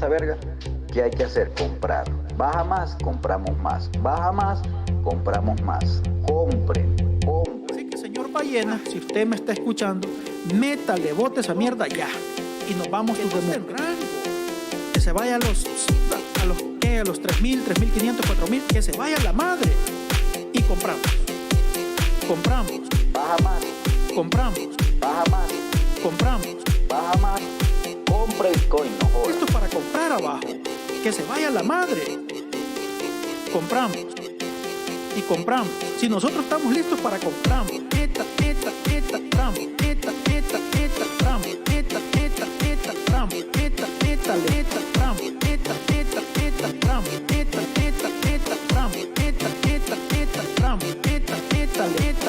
esa verga, ¿qué hay que hacer? Comprar. Baja más, compramos más. Baja más, compramos más. Compren. Así que, señor Ballena, si usted me está escuchando, métale, bote esa mierda ya. Y nos vamos to the moon. Que se vaya a los 3.000, 3.500, 4.000, que se vaya a la madre. Y compramos. Baja más. Compramos. Baja más. Compramos. Baja más. Compra Bitcoin, no jodas. Esto es para comprar abajo. Que se vaya a la madre. Compramos. Y compramos. Si nosotros estamos listos para compramos.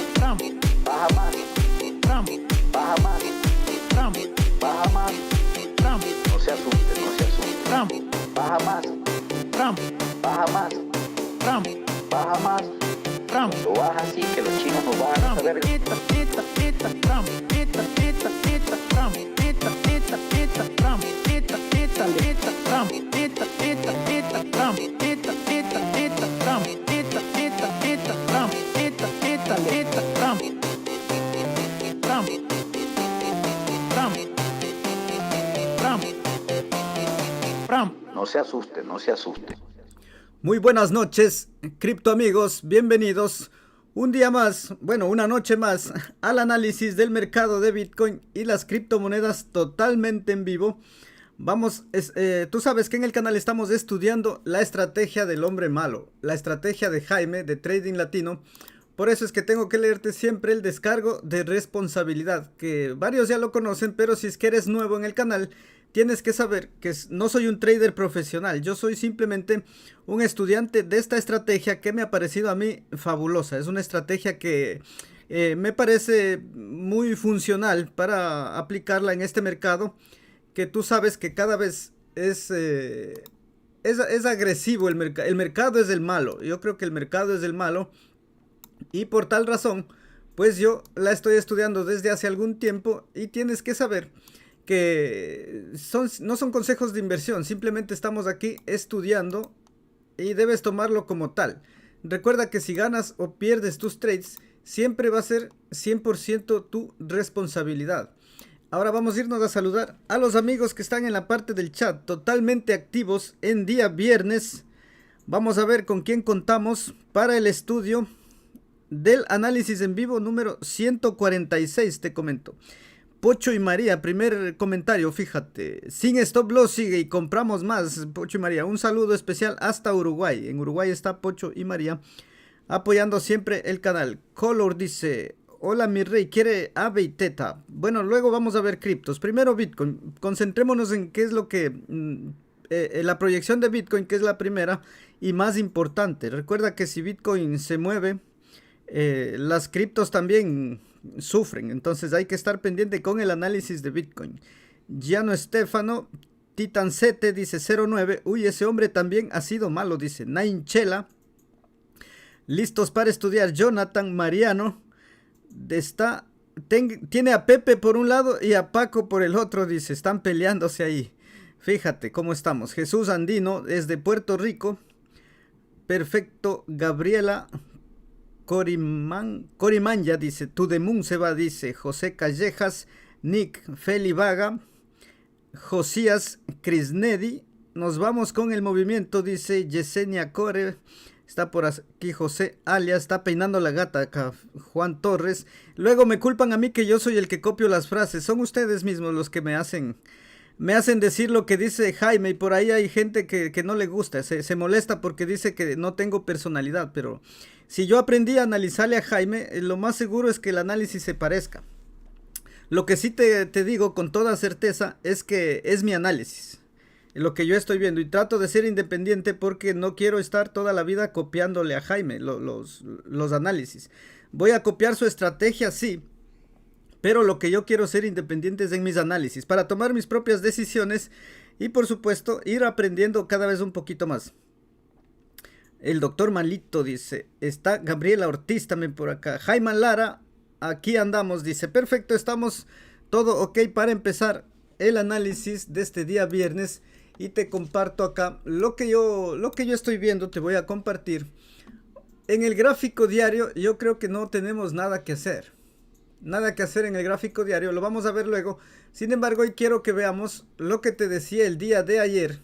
Tramo. Baja más. Baja más. Baja más. No se asuste. Baja más. Baja más. Baja más. Lo baja así que los chinos nos bajan a saber. No se asuste. Muy buenas noches, cripto amigos, bienvenidos un día más, bueno, una noche más al análisis del mercado de Bitcoin y las criptomonedas totalmente en vivo. Tú sabes que en el canal estamos estudiando la estrategia del hombre malo, la estrategia de Jaime de Trading Latino. Por eso es que tengo que leerte siempre el descargo de responsabilidad, que varios ya lo conocen, pero si es que eres nuevo en el canal, tienes que saber que no soy un trader profesional, yo soy simplemente un estudiante de esta estrategia que me ha parecido a mí fabulosa. Es una estrategia que me parece muy funcional para aplicarla en este mercado, que tú sabes que cada vez es agresivo el mercado. El mercado es el malo, yo creo que el mercado es el malo y por tal razón, pues yo la estoy estudiando desde hace algún tiempo y tienes que saber que no son consejos de inversión, simplemente estamos aquí estudiando y debes tomarlo como tal. Recuerda que si ganas o pierdes tus trades, siempre va a ser 100% tu responsabilidad. Ahora vamos a irnos a saludar a los amigos que están en la parte del chat, totalmente activos en día viernes. Vamos a ver con quién contamos para el estudio del análisis en vivo número 146, te comento. Pocho y María, primer comentario, fíjate, sin stop loss sigue y compramos más. Pocho y María, un saludo especial hasta Uruguay. En Uruguay está Pocho y María apoyando siempre el canal. Color dice, hola mi rey, quiere ave y teta. Bueno, luego vamos a ver criptos. Primero Bitcoin, concentrémonos en qué es lo que la proyección de Bitcoin, que es la primera y más importante. Recuerda que si Bitcoin se mueve, las criptos también sufren, entonces hay que estar pendiente con el análisis de Bitcoin. Giano Estefano, Titan 7 dice 09, uy, ese hombre también ha sido malo, dice Nainchela. Listos para estudiar, Jonathan Mariano tiene a Pepe por un lado y a Paco por el otro, dice, están peleándose ahí. Fíjate cómo estamos. Jesús Andino desde Puerto Rico, perfecto. Gabriela Corimán ya dice, To the Moon se va, dice José Callejas, Nick Feli Vaga, Josías Crisnedi. Nos vamos con el movimiento, dice Yesenia Core. Está por aquí José Alias, está peinando la gata acá, Juan Torres. Luego me culpan a mí que yo soy el que copio las frases. Son ustedes mismos los que me hacen decir lo que dice Jaime, y por ahí hay gente que no le gusta, se molesta porque dice que no tengo personalidad, pero si yo aprendí a analizarle a Jaime, lo más seguro es que el análisis se parezca. Lo que sí te digo con toda certeza es que es mi análisis, lo que yo estoy viendo, y trato de ser independiente porque no quiero estar toda la vida copiándole a Jaime los análisis. Voy a copiar su estrategia, sí, pero lo que yo quiero ser independiente es en mis análisis, para tomar mis propias decisiones y por supuesto ir aprendiendo cada vez un poquito más. El doctor Malito dice, está Gabriela Ortiz también por acá. Jaime Lara, aquí andamos, dice, perfecto, estamos todo ok para empezar el análisis de este día viernes. y te comparto acá lo que yo estoy viendo. Te voy a compartir. En el gráfico diario yo creo que no tenemos nada que hacer. Nada que hacer en el gráfico diario, lo vamos a ver luego. Sin embargo, hoy quiero que veamos lo que te decía el día de ayer.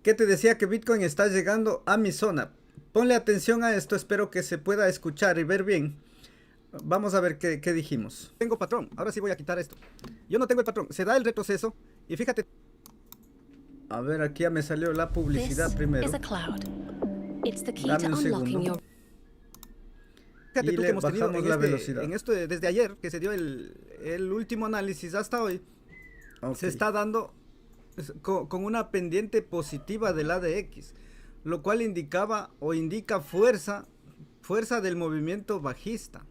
Que te decía que Bitcoin está llegando a mi zona. Ponle atención a esto, espero que se pueda escuchar y ver bien. Vamos a ver qué dijimos. Tengo patrón, ahora sí voy a quitar esto. Yo no tengo el patrón, se da el retroceso y fíjate. A ver, aquí ya me salió la publicidad primero. Dame un segundo. Fíjate tú que hemos tenido la velocidad. En esto desde ayer, que se dio el último análisis hasta hoy, se está dando con una pendiente positiva del ADX, lo cual indicaba o indica fuerza del movimiento bajista.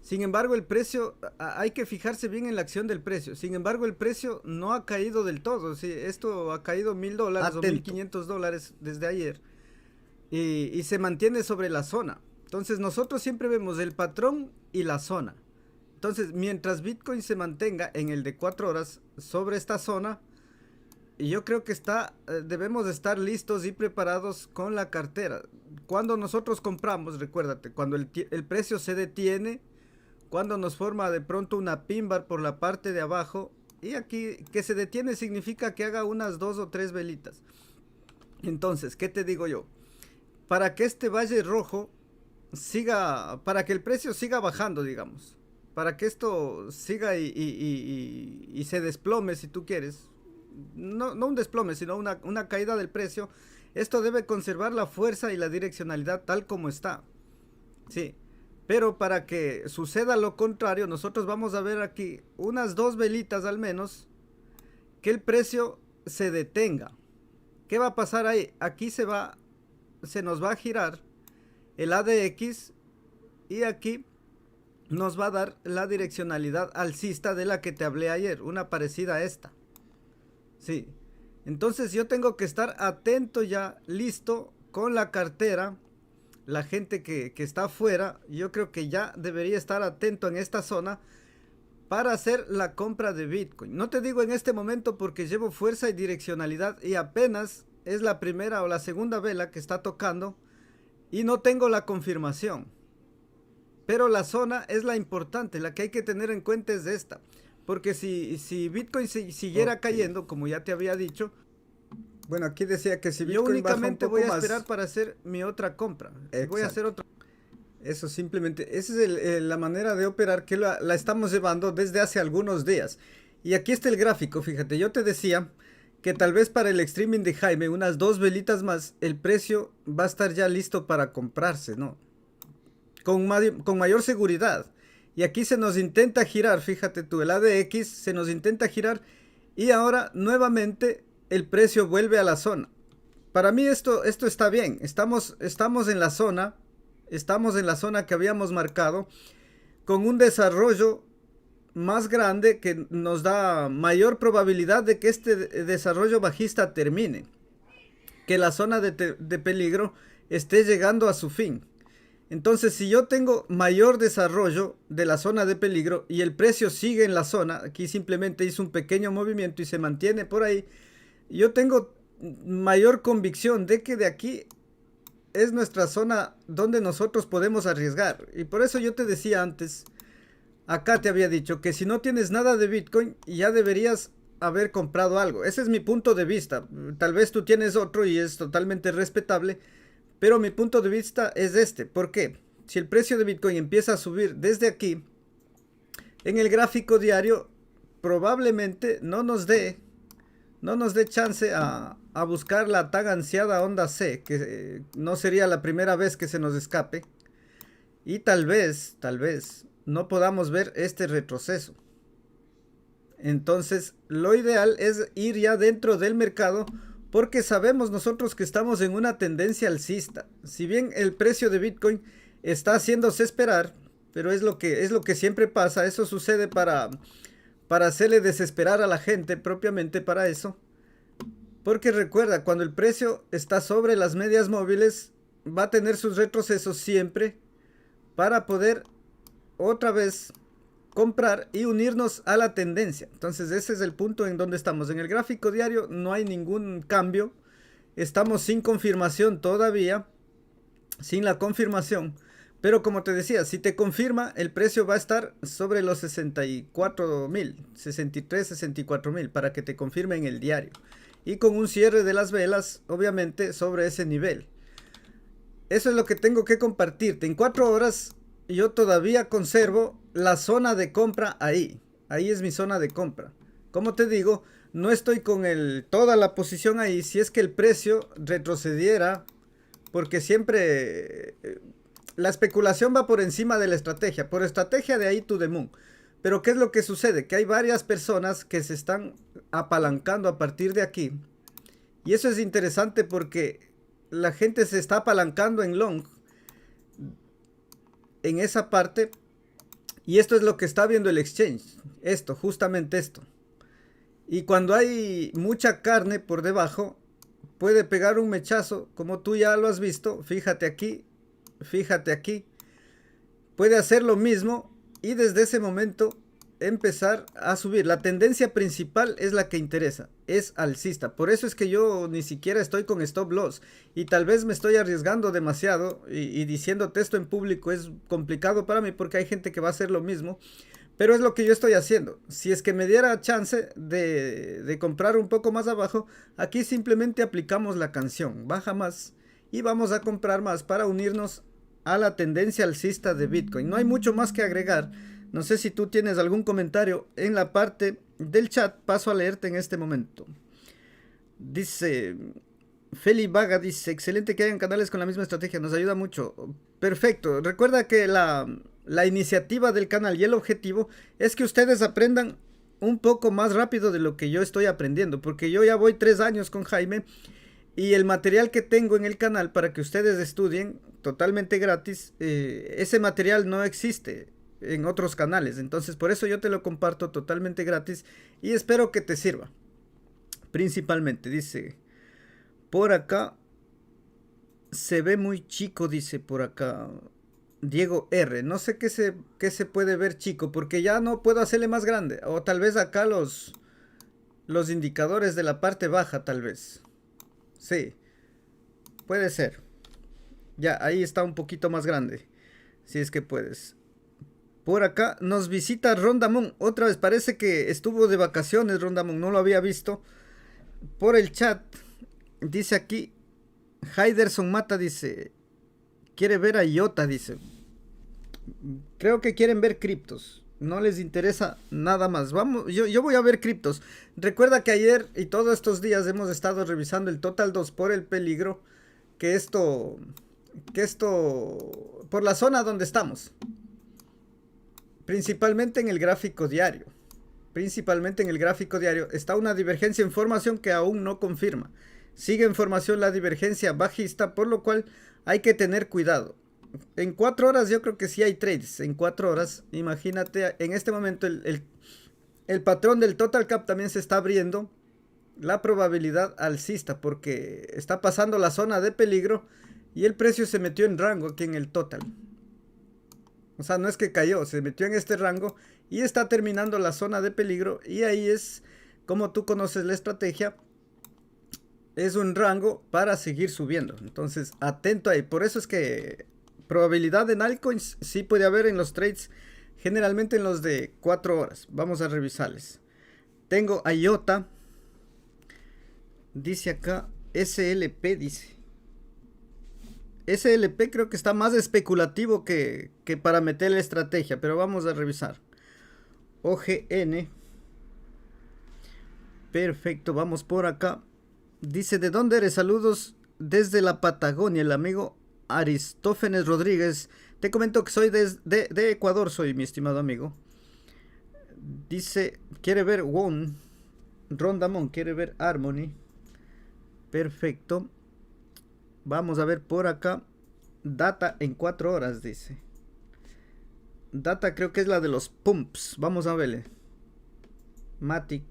Sin embargo, el precio, hay que fijarse bien en la acción del precio. Sin embargo, el precio no ha caído del todo. ¿Sí? Esto ha caído $1000 o $1500 desde ayer y se mantiene sobre la zona. Entonces nosotros siempre vemos el patrón y la zona. Entonces mientras Bitcoin se mantenga en el de 4 horas sobre esta zona, yo creo que debemos estar listos y preparados con la cartera. Cuando nosotros compramos, recuérdate, cuando el precio se detiene, cuando nos forma de pronto una pin bar por la parte de abajo, y aquí que se detiene significa que haga unas 2 o 3 velitas. Entonces, ¿qué te digo yo? Para que este valle rojo siga, para que el precio siga bajando, digamos, para que esto siga y se desplome, si tú quieres, no un desplome, sino una caída del precio, esto debe conservar la fuerza y la direccionalidad tal como está, sí, pero para que suceda lo contrario, nosotros vamos a ver aquí unas 2 velitas al menos, que el precio se detenga. ¿Qué va a pasar ahí? Aquí se nos va a girar el ADX y aquí nos va a dar la direccionalidad alcista de la que te hablé ayer, una parecida a esta. Sí, entonces yo tengo que estar atento ya, listo con la cartera. La gente que está afuera, yo creo que ya debería estar atento en esta zona para hacer la compra de Bitcoin. No te digo en este momento porque llevo fuerza y direccionalidad y apenas es la primera o la segunda vela que está tocando y no tengo la confirmación. Pero la zona es la importante, la que hay que tener en cuenta es esta. Porque si Bitcoin siguiera cayendo, como ya te había dicho, bueno, aquí decía que si Bitcoin yo únicamente voy a esperar para hacer mi otra compra. Exacto. Voy a hacer otra. Eso simplemente, esa es la manera de operar que la estamos llevando desde hace algunos días. Y aquí está el gráfico, fíjate, yo te decía que tal vez para el streaming de Jaime, unas 2 velitas más, el precio va a estar ya listo para comprarse, ¿no? Con mayor seguridad. Y aquí se nos intenta girar, fíjate tú, el ADX se nos intenta girar y ahora nuevamente el precio vuelve a la zona. Para mí esto está bien, estamos en la zona, que habíamos marcado, con un desarrollo más grande que nos da mayor probabilidad de que este desarrollo bajista termine, que la zona de peligro esté llegando a su fin. Entonces, si yo tengo mayor desarrollo de la zona de peligro y el precio sigue en la zona, aquí simplemente hizo un pequeño movimiento y se mantiene por ahí, yo tengo mayor convicción de que de aquí es nuestra zona donde nosotros podemos arriesgar. Y por eso yo te decía antes, acá te había dicho que si no tienes nada de Bitcoin ya deberías haber comprado algo. Ese es mi punto de vista. Tal vez tú tienes otro y es totalmente respetable, pero mi punto de vista es este. ¿Por qué? Si el precio de Bitcoin empieza a subir desde aquí, en el gráfico diario probablemente no nos dé chance a buscar la tan ansiada onda C, que no sería la primera vez que se nos escape, y tal vez no podamos ver este retroceso. Entonces lo ideal es ir ya dentro del mercado, porque sabemos nosotros que estamos en una tendencia alcista. Si bien el precio de Bitcoin está haciéndose esperar, pero es lo que siempre pasa, eso sucede para hacerle desesperar a la gente, propiamente para eso. Porque recuerda, cuando el precio está sobre las medias móviles, va a tener sus retrocesos siempre para poder otra vez comprar y unirnos a la tendencia. Entonces ese es el punto en donde estamos. En el gráfico diario no hay ningún cambio. Estamos sin confirmación todavía. Sin la confirmación. Pero como te decía, si te confirma, el precio va a estar sobre los 64.000, 63, 64.000 para que te confirme en el diario. Y con un cierre de las velas, obviamente, sobre ese nivel. Eso es lo que tengo que compartirte. En 4 horas yo todavía conservo la zona de compra ahí. Ahí es mi zona de compra. Como te digo, no estoy con toda la posición ahí. Si es que el precio retrocediera, porque siempre la especulación va por encima de la estrategia. Por estrategia de ahí to the moon. Pero ¿qué es lo que sucede? Que hay varias personas que se están apalancando a partir de aquí. Y eso es interesante porque la gente se está apalancando en long. En esa parte. Y esto es lo que está viendo el exchange. Esto, justamente esto. Y cuando hay mucha carne por debajo, puede pegar un mechazo, como tú ya lo has visto. Fíjate aquí, fíjate aquí. Puede hacer lo mismo y desde ese momento empezar a subir. La tendencia principal es la que interesa, es alcista. Por eso es que yo ni siquiera estoy con stop loss. Y tal vez me estoy arriesgando demasiado y diciéndote esto en público es complicado para mí porque hay gente que va a hacer lo mismo. Pero es lo que yo estoy haciendo. Si es que me diera chance de comprar un poco más abajo, aquí simplemente aplicamos la canción. Baja más y vamos a comprar más para unirnos a la tendencia alcista de Bitcoin. No hay mucho más que agregar. No sé si tú tienes algún comentario en la parte del chat. Paso a leerte en este momento. Dice Feli Vaga, dice, excelente que hayan canales con la misma estrategia. Nos ayuda mucho. Perfecto. Recuerda que la iniciativa del canal y el objetivo es que ustedes aprendan un poco más rápido de lo que yo estoy aprendiendo, porque yo ya voy 3 años con Jaime y el material que tengo en el canal para que ustedes estudien totalmente gratis, ese material no existe en otros canales, entonces por eso yo te lo comparto totalmente gratis y espero que te sirva. Principalmente, dice por acá, se ve muy chico, dice por acá Diego R. No sé qué se puede ver chico, porque ya no puedo hacerle más grande. O tal vez acá los indicadores de la parte baja, tal vez. Sí, puede ser. Ya, ahí está un poquito más grande. Si es que puedes. Por acá nos visita Rondamón. Otra vez, parece que estuvo de vacaciones Rondamón. No lo había visto. Por el chat, dice aquí, Haiderson Mata dice... Quiere ver a IOTA, dice. Creo que quieren ver criptos. No les interesa nada más. Vamos, yo voy a ver criptos. Recuerda que ayer y todos estos días hemos estado revisando el Total 2 por el peligro. Que esto, por la zona donde estamos. Principalmente en el gráfico diario. Principalmente en el gráfico diario está una divergencia en formación que aún no confirma. Sigue en formación la divergencia bajista, por lo cual hay que tener cuidado. En 4 horas yo creo que sí hay trades. En 4 horas, imagínate, en este momento el patrón del Total Cap también se está abriendo. La probabilidad alcista porque está pasando la zona de peligro y el precio se metió en rango aquí en el Total. O sea, no es que cayó, se metió en este rango y está terminando la zona de peligro y ahí es como tú conoces la estrategia. Es un rango para seguir subiendo. Entonces, atento ahí. Por eso es que probabilidad en altcoins sí puede haber en los trades. Generalmente en los de 4 horas. Vamos a revisarles. Tengo a IOTA. Dice acá SLP, dice. SLP creo que está más especulativo que para meterle estrategia. Pero vamos a revisar. OGN. Perfecto, vamos por acá. Dice, ¿de dónde eres? Saludos desde la Patagonia, el amigo Aristófanes Rodríguez. Te comento que soy de Ecuador, soy mi estimado amigo. Dice, quiere ver WON. Rondamón, quiere ver Harmony. Perfecto. Vamos a ver por acá. Data en 4 horas, dice. Data creo que es la de los pumps. Vamos a verle. Matic.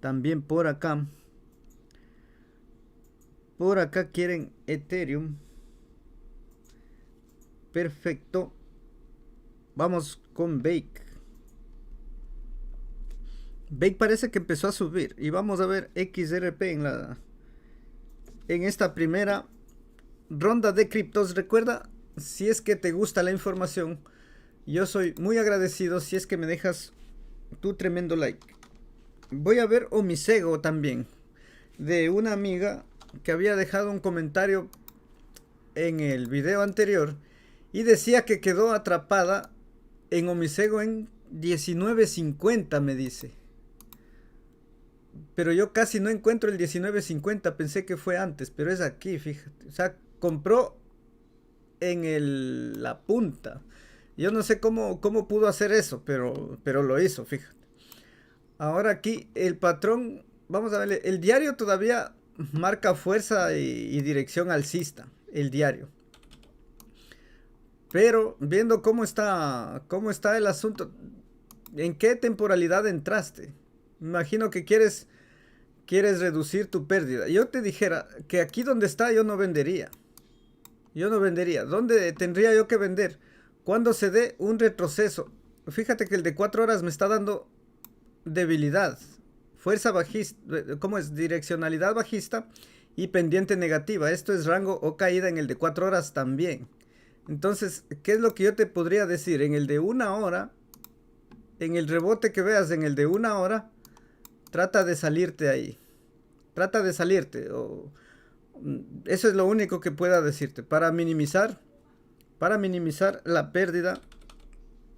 También por acá. Por acá quieren Ethereum. Perfecto. Vamos con Bake. Bake parece que empezó a subir. Y vamos a ver XRP en esta primera ronda de criptos. Recuerda, si es que te gusta la información, yo soy muy agradecido si es que me dejas tu tremendo like. Voy a ver Omisego también, de una amiga que había dejado un comentario en el video anterior y decía que quedó atrapada en Omisego en 19.50, me dice. Pero yo casi no encuentro el 19.50, pensé que fue antes, pero es aquí, fíjate. O sea, compró en la punta. Yo no sé cómo pudo hacer eso, pero lo hizo, fíjate. Ahora aquí el patrón, vamos a ver, el diario todavía marca fuerza y dirección alcista, el diario. Pero viendo cómo está el asunto, ¿en qué temporalidad entraste? Me imagino que quieres reducir tu pérdida. Yo te dijera que aquí donde está yo no vendería. Yo no vendería. ¿Dónde tendría yo que vender? Cuando se dé un retroceso. Fíjate que el de 4 horas me está dando debilidad, fuerza bajista, ¿cómo es? Direccionalidad bajista y pendiente negativa. Esto es rango o caída en el de 4 horas también. Entonces, ¿qué es lo que yo te podría decir? En el de 1 hora, en el rebote que veas en el de 1 hora, trata de salirte ahí. Trata de salirte. Eso es lo único que pueda decirte. Para minimizar la pérdida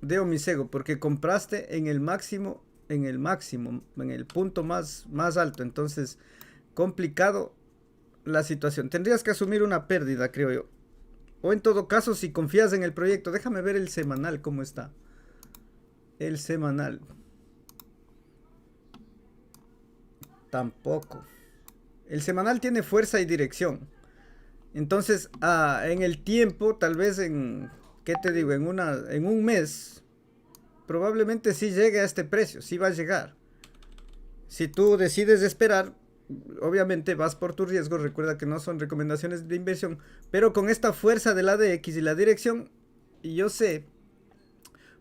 de Omisego. Porque compraste en el máximo, en el punto más alto. Entonces, complicado la situación. Tendrías que asumir una pérdida, creo yo. O en todo caso, si confías en el proyecto, déjame ver el semanal, cómo está. El semanal. Tampoco. El semanal tiene fuerza y dirección. Entonces, en el tiempo, tal vez ¿qué te digo? En un mes, probablemente sí llegue a este precio, sí va a llegar. Si tú decides esperar, obviamente vas por tu riesgo. Recuerda que no son recomendaciones de inversión, pero con esta fuerza del ADX y la dirección, yo sé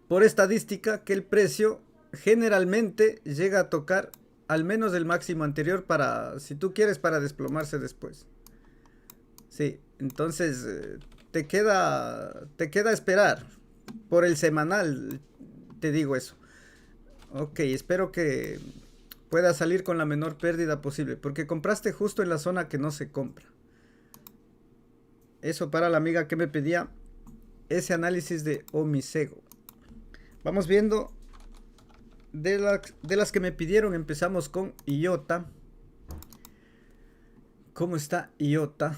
por estadística que el precio generalmente llega a tocar al menos el máximo anterior si tú quieres, para desplomarse después. Sí, entonces te queda esperar por el semanal, te digo eso. Ok, espero que puedas salir con la menor pérdida posible, porque compraste justo en la zona que no se compra. Eso para la amiga que me pedía ese análisis de Omisego. Vamos viendo de las que me pidieron. Empezamos con IOTA. ¿Cómo está IOTA?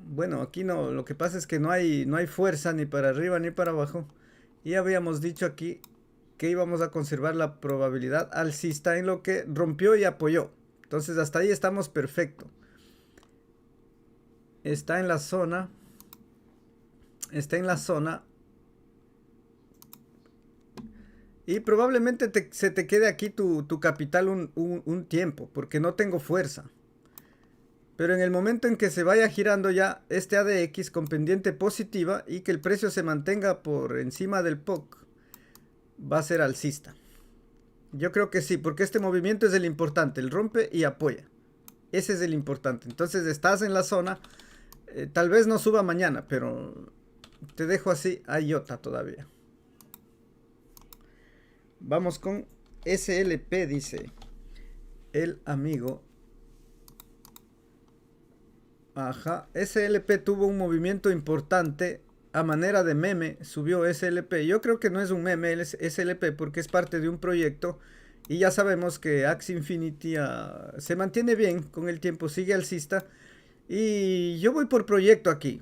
Bueno, aquí no, lo que pasa es que no hay fuerza ni para arriba ni para abajo. Y habíamos dicho aquí que íbamos a conservar la probabilidad alcista en lo que rompió y apoyó. Entonces hasta ahí estamos perfecto. Está en la zona. Y probablemente se te quede aquí tu capital un tiempo, porque no tengo fuerza. Pero en el momento en que se vaya girando ya este ADX con pendiente positiva y que el precio se mantenga por encima del POC, va a ser alcista. Yo creo que sí, porque este movimiento es el importante, el rompe y apoya. Ese es el importante. Entonces estás en la zona, tal vez no suba mañana, pero te dejo así a IOTA todavía. Vamos con SLP, dice el amigo. Ajá, SLP tuvo un movimiento importante a manera de meme, subió SLP. Yo creo que no es un meme el SLP, porque es parte de un proyecto y ya sabemos que Axie Infinity se mantiene bien con el tiempo, sigue alcista y yo voy por proyecto aquí.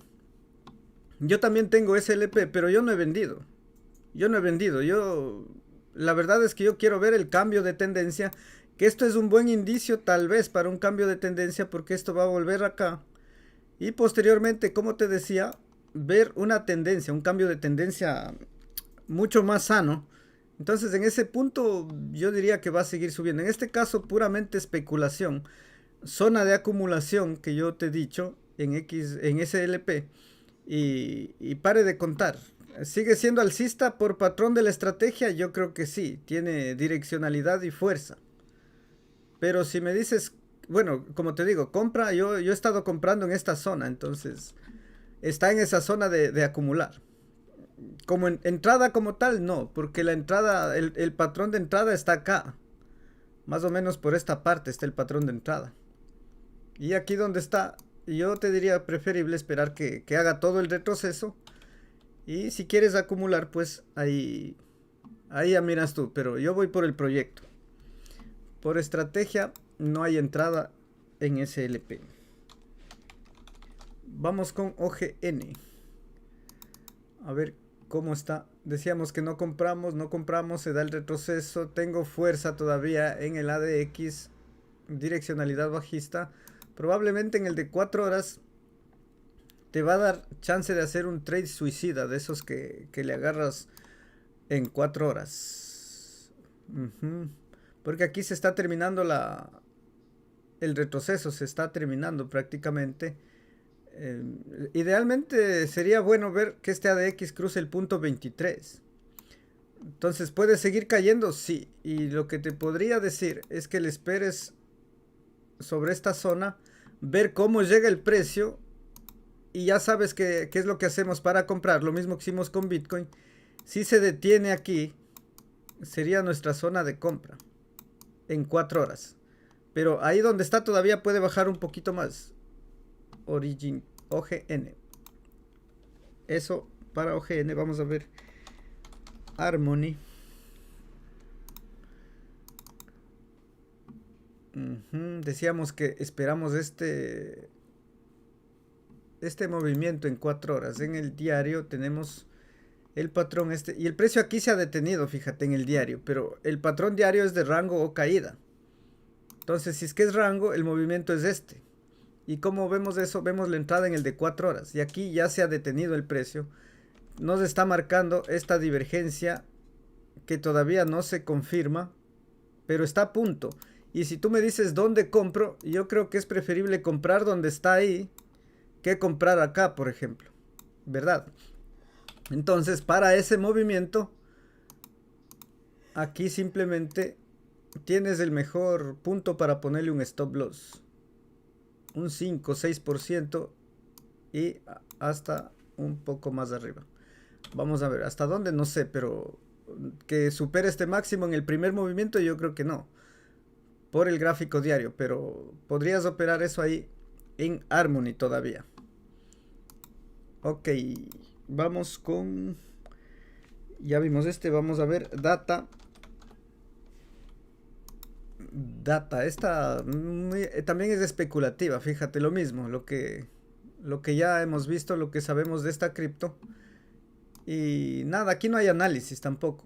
Yo también tengo SLP, pero yo no he vendido. La verdad es que yo quiero ver el cambio de tendencia, que esto es un buen indicio tal vez para un cambio de tendencia, porque esto va a volver acá. Y posteriormente, como te decía, ver una tendencia, un cambio de tendencia mucho más sano. Entonces en ese punto yo diría que va a seguir subiendo. En este caso puramente especulación. Zona de acumulación que yo te he dicho en SLP. Y pare de contar. ¿Sigue siendo alcista por patrón de la estrategia? Yo creo que sí, tiene direccionalidad y fuerza. Pero si me dices, bueno, como te digo, compra, yo he estado comprando en esta zona, entonces está en esa zona de acumular. Como entrada como tal, no, porque la entrada, el patrón de entrada está acá. Más o menos por esta parte está el patrón de entrada. Y aquí donde está, yo te diría preferible esperar que haga todo el retroceso. Y si quieres acumular, pues ahí ya miras tú. Pero yo voy por el proyecto. Por estrategia no hay entrada en SLP. Vamos con OGN. A ver cómo está. Decíamos que no compramos, se da el retroceso. Tengo fuerza todavía en el ADX. Direccionalidad bajista. Probablemente en el de 4 horas te va a dar chance de hacer un trade suicida. De esos que le agarras en 4 horas. Porque aquí se está terminando el retroceso. Se está terminando prácticamente. Idealmente sería bueno ver que este ADX cruce el punto 23. Entonces puede seguir cayendo, sí. Y lo que te podría decir es que le esperes sobre esta zona, ver cómo llega el precio y ya sabes qué es lo que hacemos para comprar. Lo mismo que hicimos con Bitcoin. Si se detiene aquí, sería nuestra zona de compra en 4 horas. Pero ahí donde está todavía puede bajar un poquito más. Origin OGN. Eso para OGN. Vamos a ver Harmony. Decíamos que esperamos este movimiento en 4 horas. En el diario tenemos el patrón este. Y el precio aquí se ha detenido, fíjate, en el diario. Pero el patrón diario es de rango o caída. Entonces, si es que es rango, el movimiento es este. Y como vemos eso, vemos la entrada en el de 4 horas. Y aquí ya se ha detenido el precio. Nos está marcando esta divergencia que todavía no se confirma, pero está a punto. Y si tú me dices dónde compro, yo creo que es preferible comprar donde está ahí que comprar acá, por ejemplo. ¿Verdad? Entonces, para ese movimiento, aquí simplemente tienes el mejor punto para ponerle un stop loss. Un 5-6% y hasta un poco más arriba. Vamos a ver, ¿hasta dónde? No sé, pero que supere este máximo en el primer movimiento yo creo que no. Por el gráfico diario, pero podrías operar eso ahí en Harmony todavía. Ok, vamos con... Ya vimos este, vamos a ver Data. Esta también es especulativa, fíjate, lo mismo, lo que ya hemos visto, lo que sabemos de esta cripto. Y nada, aquí no hay análisis tampoco.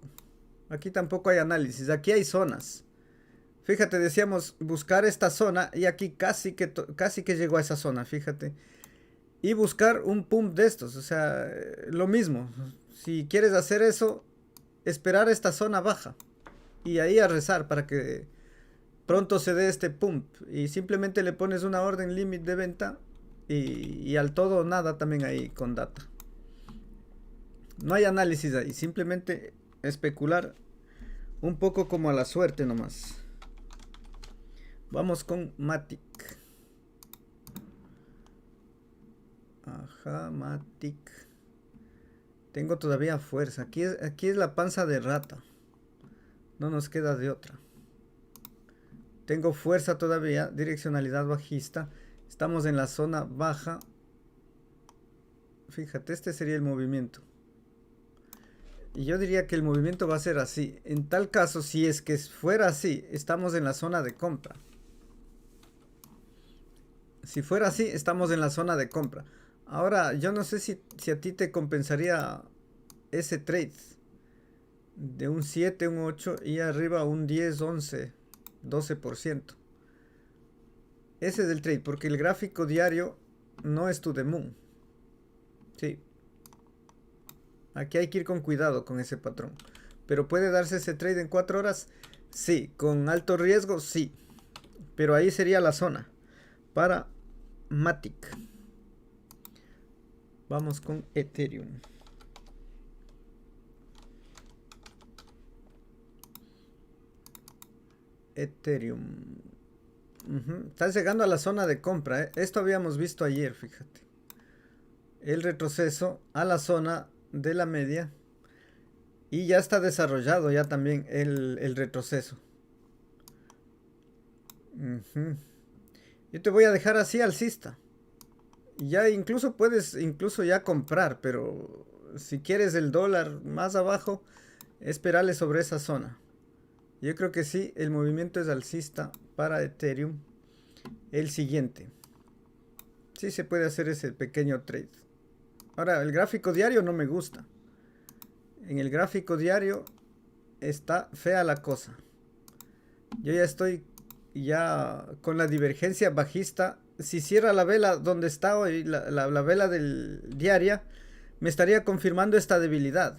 Aquí tampoco hay análisis, aquí hay zonas. Fíjate, decíamos buscar esta zona y aquí casi que llegó a esa zona, fíjate. Y buscar un pump de estos, o sea, lo mismo. Si quieres hacer eso, esperar esta zona baja. Y ahí a rezar para que pronto se dé este pump. Y simplemente le pones una orden límite de venta. Y al todo o nada también ahí con Data. No hay análisis ahí, simplemente especular un poco como a la suerte nomás. Vamos con Matic. Ajá, Matic. Tengo todavía fuerza. Aquí es la panza de rata. No nos queda de otra. Tengo fuerza todavía. Direccionalidad bajista. Estamos en la zona baja. Fíjate, este sería el movimiento. Y yo diría que el movimiento va a ser así. En tal caso, si es que fuera así, estamos en la zona de compra. Si fuera así, estamos en la zona de compra. Ahora, yo no sé si a ti te compensaría ese trade. De un 7, un 8 y arriba un 10, 11, 12%. Ese es el trade, porque el gráfico diario no es to the moon. Sí. Aquí hay que ir con cuidado con ese patrón. Pero ¿puede darse ese trade en 4 horas? Sí. ¿Con alto riesgo? Sí. Pero ahí sería la zona para Matic. Vamos con Ethereum. Ethereum. Estás llegando a la zona de compra, ¿eh? Esto habíamos visto ayer, fíjate. El retroceso a la zona de la media. Y ya está desarrollado ya también el retroceso. Yo te voy a dejar así alcista. Ya incluso puedes ya comprar, pero si quieres el dólar más abajo, esperarle sobre esa zona. Yo creo que sí, el movimiento es alcista para Ethereum. El siguiente. Sí se puede hacer ese pequeño trade. Ahora, el gráfico diario no me gusta. En el gráfico diario está fea la cosa. Yo ya estoy con la divergencia bajista. Si cierra la vela donde está hoy, la vela del diaria, me estaría confirmando esta debilidad.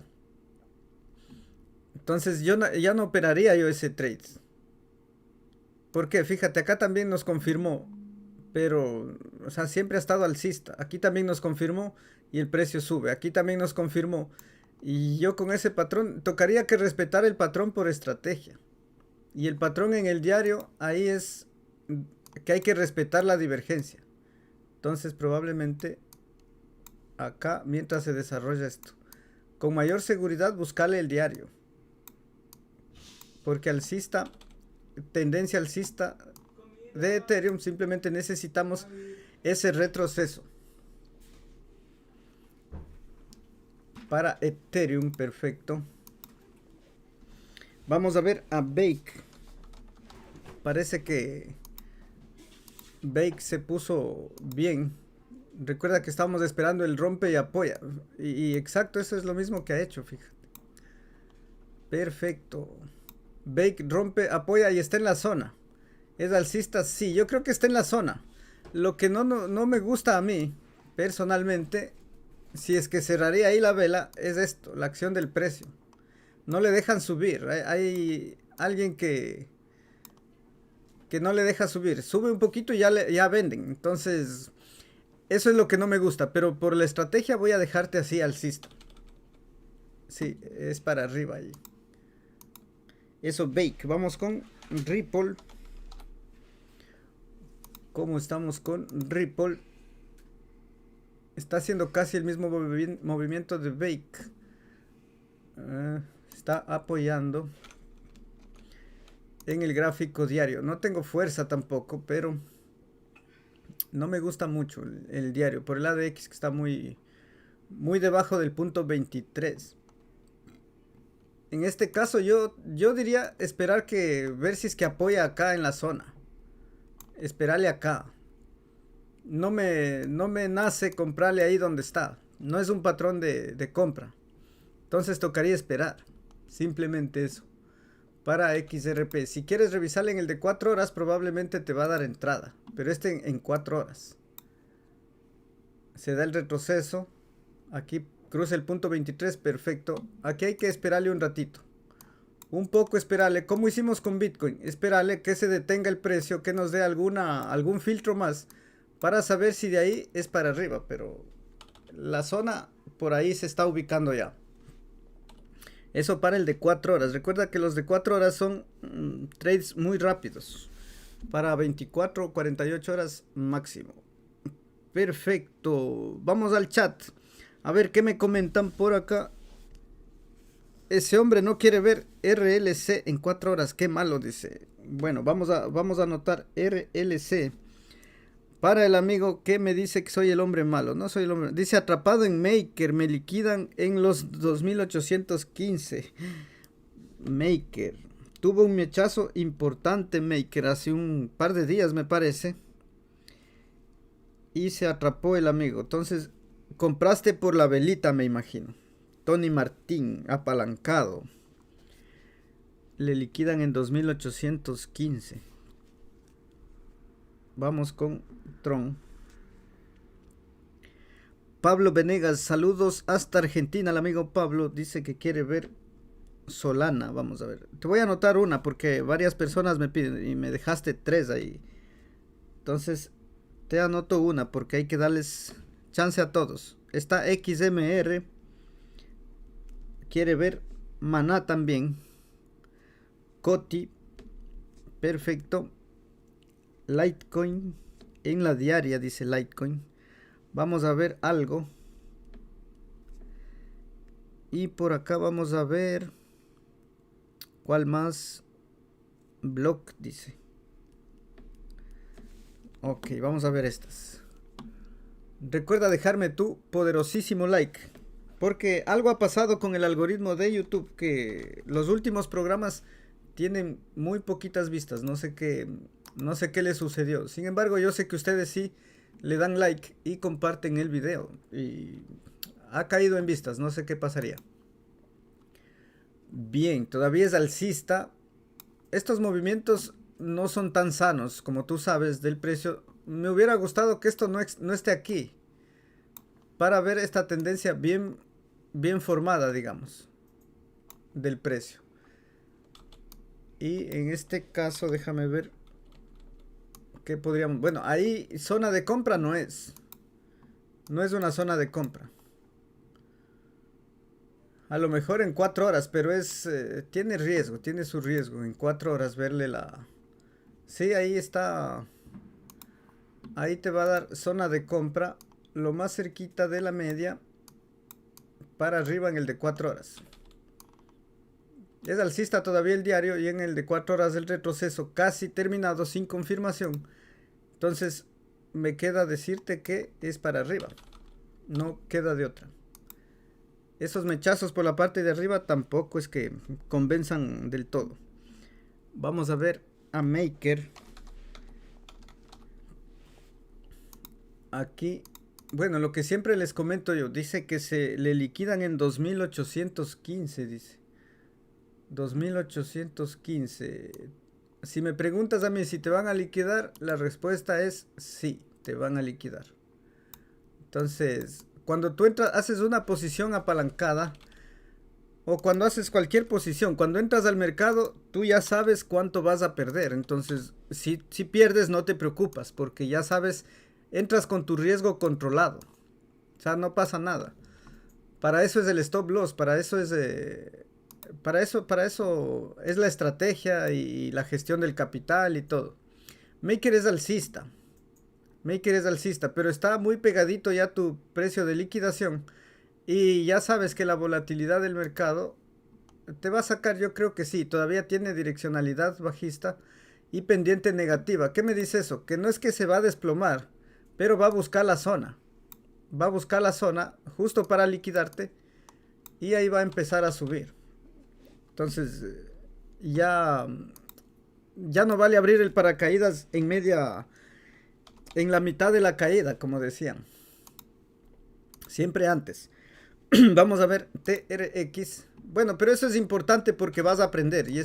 Entonces ya no operaría yo ese trade. Porque fíjate, acá también nos confirmó. Pero, o sea, siempre ha estado alcista. Aquí también nos confirmó y el precio sube. Aquí también nos confirmó. Y yo con ese patrón, tocaría que respetar el patrón por estrategia. Y el patrón en el diario, ahí es que hay que respetar la divergencia. Entonces probablemente acá, mientras se desarrolla esto, con mayor seguridad buscarle el diario. Porque alcista, tendencia alcista de Ethereum, simplemente necesitamos ese retroceso. Para Ethereum, perfecto. Vamos a ver a Bake. Parece que Bake se puso bien. Recuerda que estábamos esperando el rompe y apoya. Y exacto, eso es lo mismo que ha hecho, fíjate. Perfecto. Bake rompe, apoya y está en la zona. ¿Es alcista? Sí, yo creo que está en la zona. Lo que no me gusta a mí, personalmente, si es que cerraría ahí la vela, es esto, la acción del precio. No le dejan subir. Hay alguien que no le deja subir. Sube un poquito y ya venden. Entonces, eso es lo que no me gusta. Pero por la estrategia voy a dejarte así alcista. Sí, es para arriba ahí. Eso, Bake. Vamos con Ripple. ¿Cómo estamos con Ripple? Está haciendo casi el mismo movimiento de Bake. Está apoyando en el gráfico diario. No tengo fuerza tampoco, pero no me gusta mucho el diario. Por el ADX que está muy debajo del punto 23. En este caso yo diría esperar ver si es que apoya acá en la zona. Esperarle acá. No me nace comprarle ahí donde está. No es un patrón de compra. Entonces tocaría esperar. Simplemente eso. Para XRP. Si quieres revisarle en el de 4 horas, probablemente te va a dar entrada. Pero este en 4 horas. Se da el retroceso. Aquí cruza el punto 23. Perfecto. Aquí hay que esperarle un ratito. Un poco esperarle. Como hicimos con Bitcoin. Esperarle que se detenga el precio. Que nos dé algún filtro más. Para saber si de ahí es para arriba. Pero la zona por ahí se está ubicando ya. Eso para el de 4 horas. Recuerda que los de 4 horas son trades muy rápidos. Para 24 o 48 horas máximo. Perfecto. Vamos al chat. A ver qué me comentan por acá. Ese hombre no quiere ver RLC en 4 horas. Qué malo, dice. Bueno, vamos a anotar RLC. Para el amigo que me dice que soy el hombre malo. No soy el hombre. Dice atrapado en Maker. Me liquidan en los 2815. Maker. Tuvo un mechazo importante Maker. Hace un par de días me parece. Y se atrapó el amigo. Entonces compraste por la velita me imagino. Tony Martín. Apalancado. Le liquidan en 2815. Vamos con Tron. Pablo Venegas, saludos hasta Argentina. El amigo Pablo dice que quiere ver Solana. Vamos a ver. Te voy a anotar una porque varias personas me piden y me dejaste 3 ahí. Entonces te anoto una porque hay que darles chance a todos. Está XMR. Quiere ver Maná también. Coti. Perfecto. Litecoin en la diaria, dice Litecoin. Vamos a ver algo. Y por acá vamos a ver. ¿Cuál más? Block, dice. Ok, vamos a ver estas. Recuerda dejarme tu poderosísimo like. Porque algo ha pasado con el algoritmo de YouTube. Que los últimos programas tienen muy poquitas vistas. No sé qué le sucedió. Sin embargo, yo sé que ustedes sí le dan like y comparten el video. Y ha caído en vistas. No sé qué pasaría. Bien, todavía es alcista. Estos movimientos no son tan sanos, como tú sabes, del precio. Me hubiera gustado que esto no esté aquí, para ver esta tendencia bien formada, digamos, del precio. Y en este caso, déjame ver qué podríamos... Bueno, ahí zona de compra no es. No es una zona de compra. A lo mejor en 4 horas, pero tiene riesgo, tiene su riesgo. En 4 horas verle la... Sí, ahí está. Ahí te va a dar zona de compra lo más cerquita de la media para arriba en el de 4 horas. Es alcista todavía el diario y en el de 4 horas el retroceso casi terminado sin confirmación. Entonces me queda decirte que es para arriba. No queda de otra. Esos mechazos por la parte de arriba tampoco es que convenzan del todo. Vamos a ver a Maker. Aquí, bueno, lo que siempre les comento yo, dice que se le liquidan en 2815, dice. 2815. Si me preguntas a mí si te van a liquidar, la respuesta es sí, te van a liquidar. Entonces, cuando tú entras, haces una posición apalancada, o cuando haces cualquier posición, cuando entras al mercado, tú ya sabes cuánto vas a perder. Entonces, si pierdes, no te preocupas, porque ya sabes, entras con tu riesgo controlado. O sea, no pasa nada. Para eso es el stop loss, para eso es la estrategia y la gestión del capital y todo. Maker es alcista. Maker es alcista, pero está muy pegadito ya tu precio de liquidación. Y ya sabes que la volatilidad del mercado te va a sacar, yo creo que sí, todavía tiene direccionalidad bajista y pendiente negativa. ¿Qué me dice eso? Que no es que se va a desplomar, pero va a buscar la zona. Va a buscar la zona justo para liquidarte y ahí va a empezar a subir. Entonces ya no vale abrir el paracaídas en la mitad de la caída, como decían. Siempre antes. Vamos a ver TRX. Bueno, pero eso es importante porque vas a aprender. Y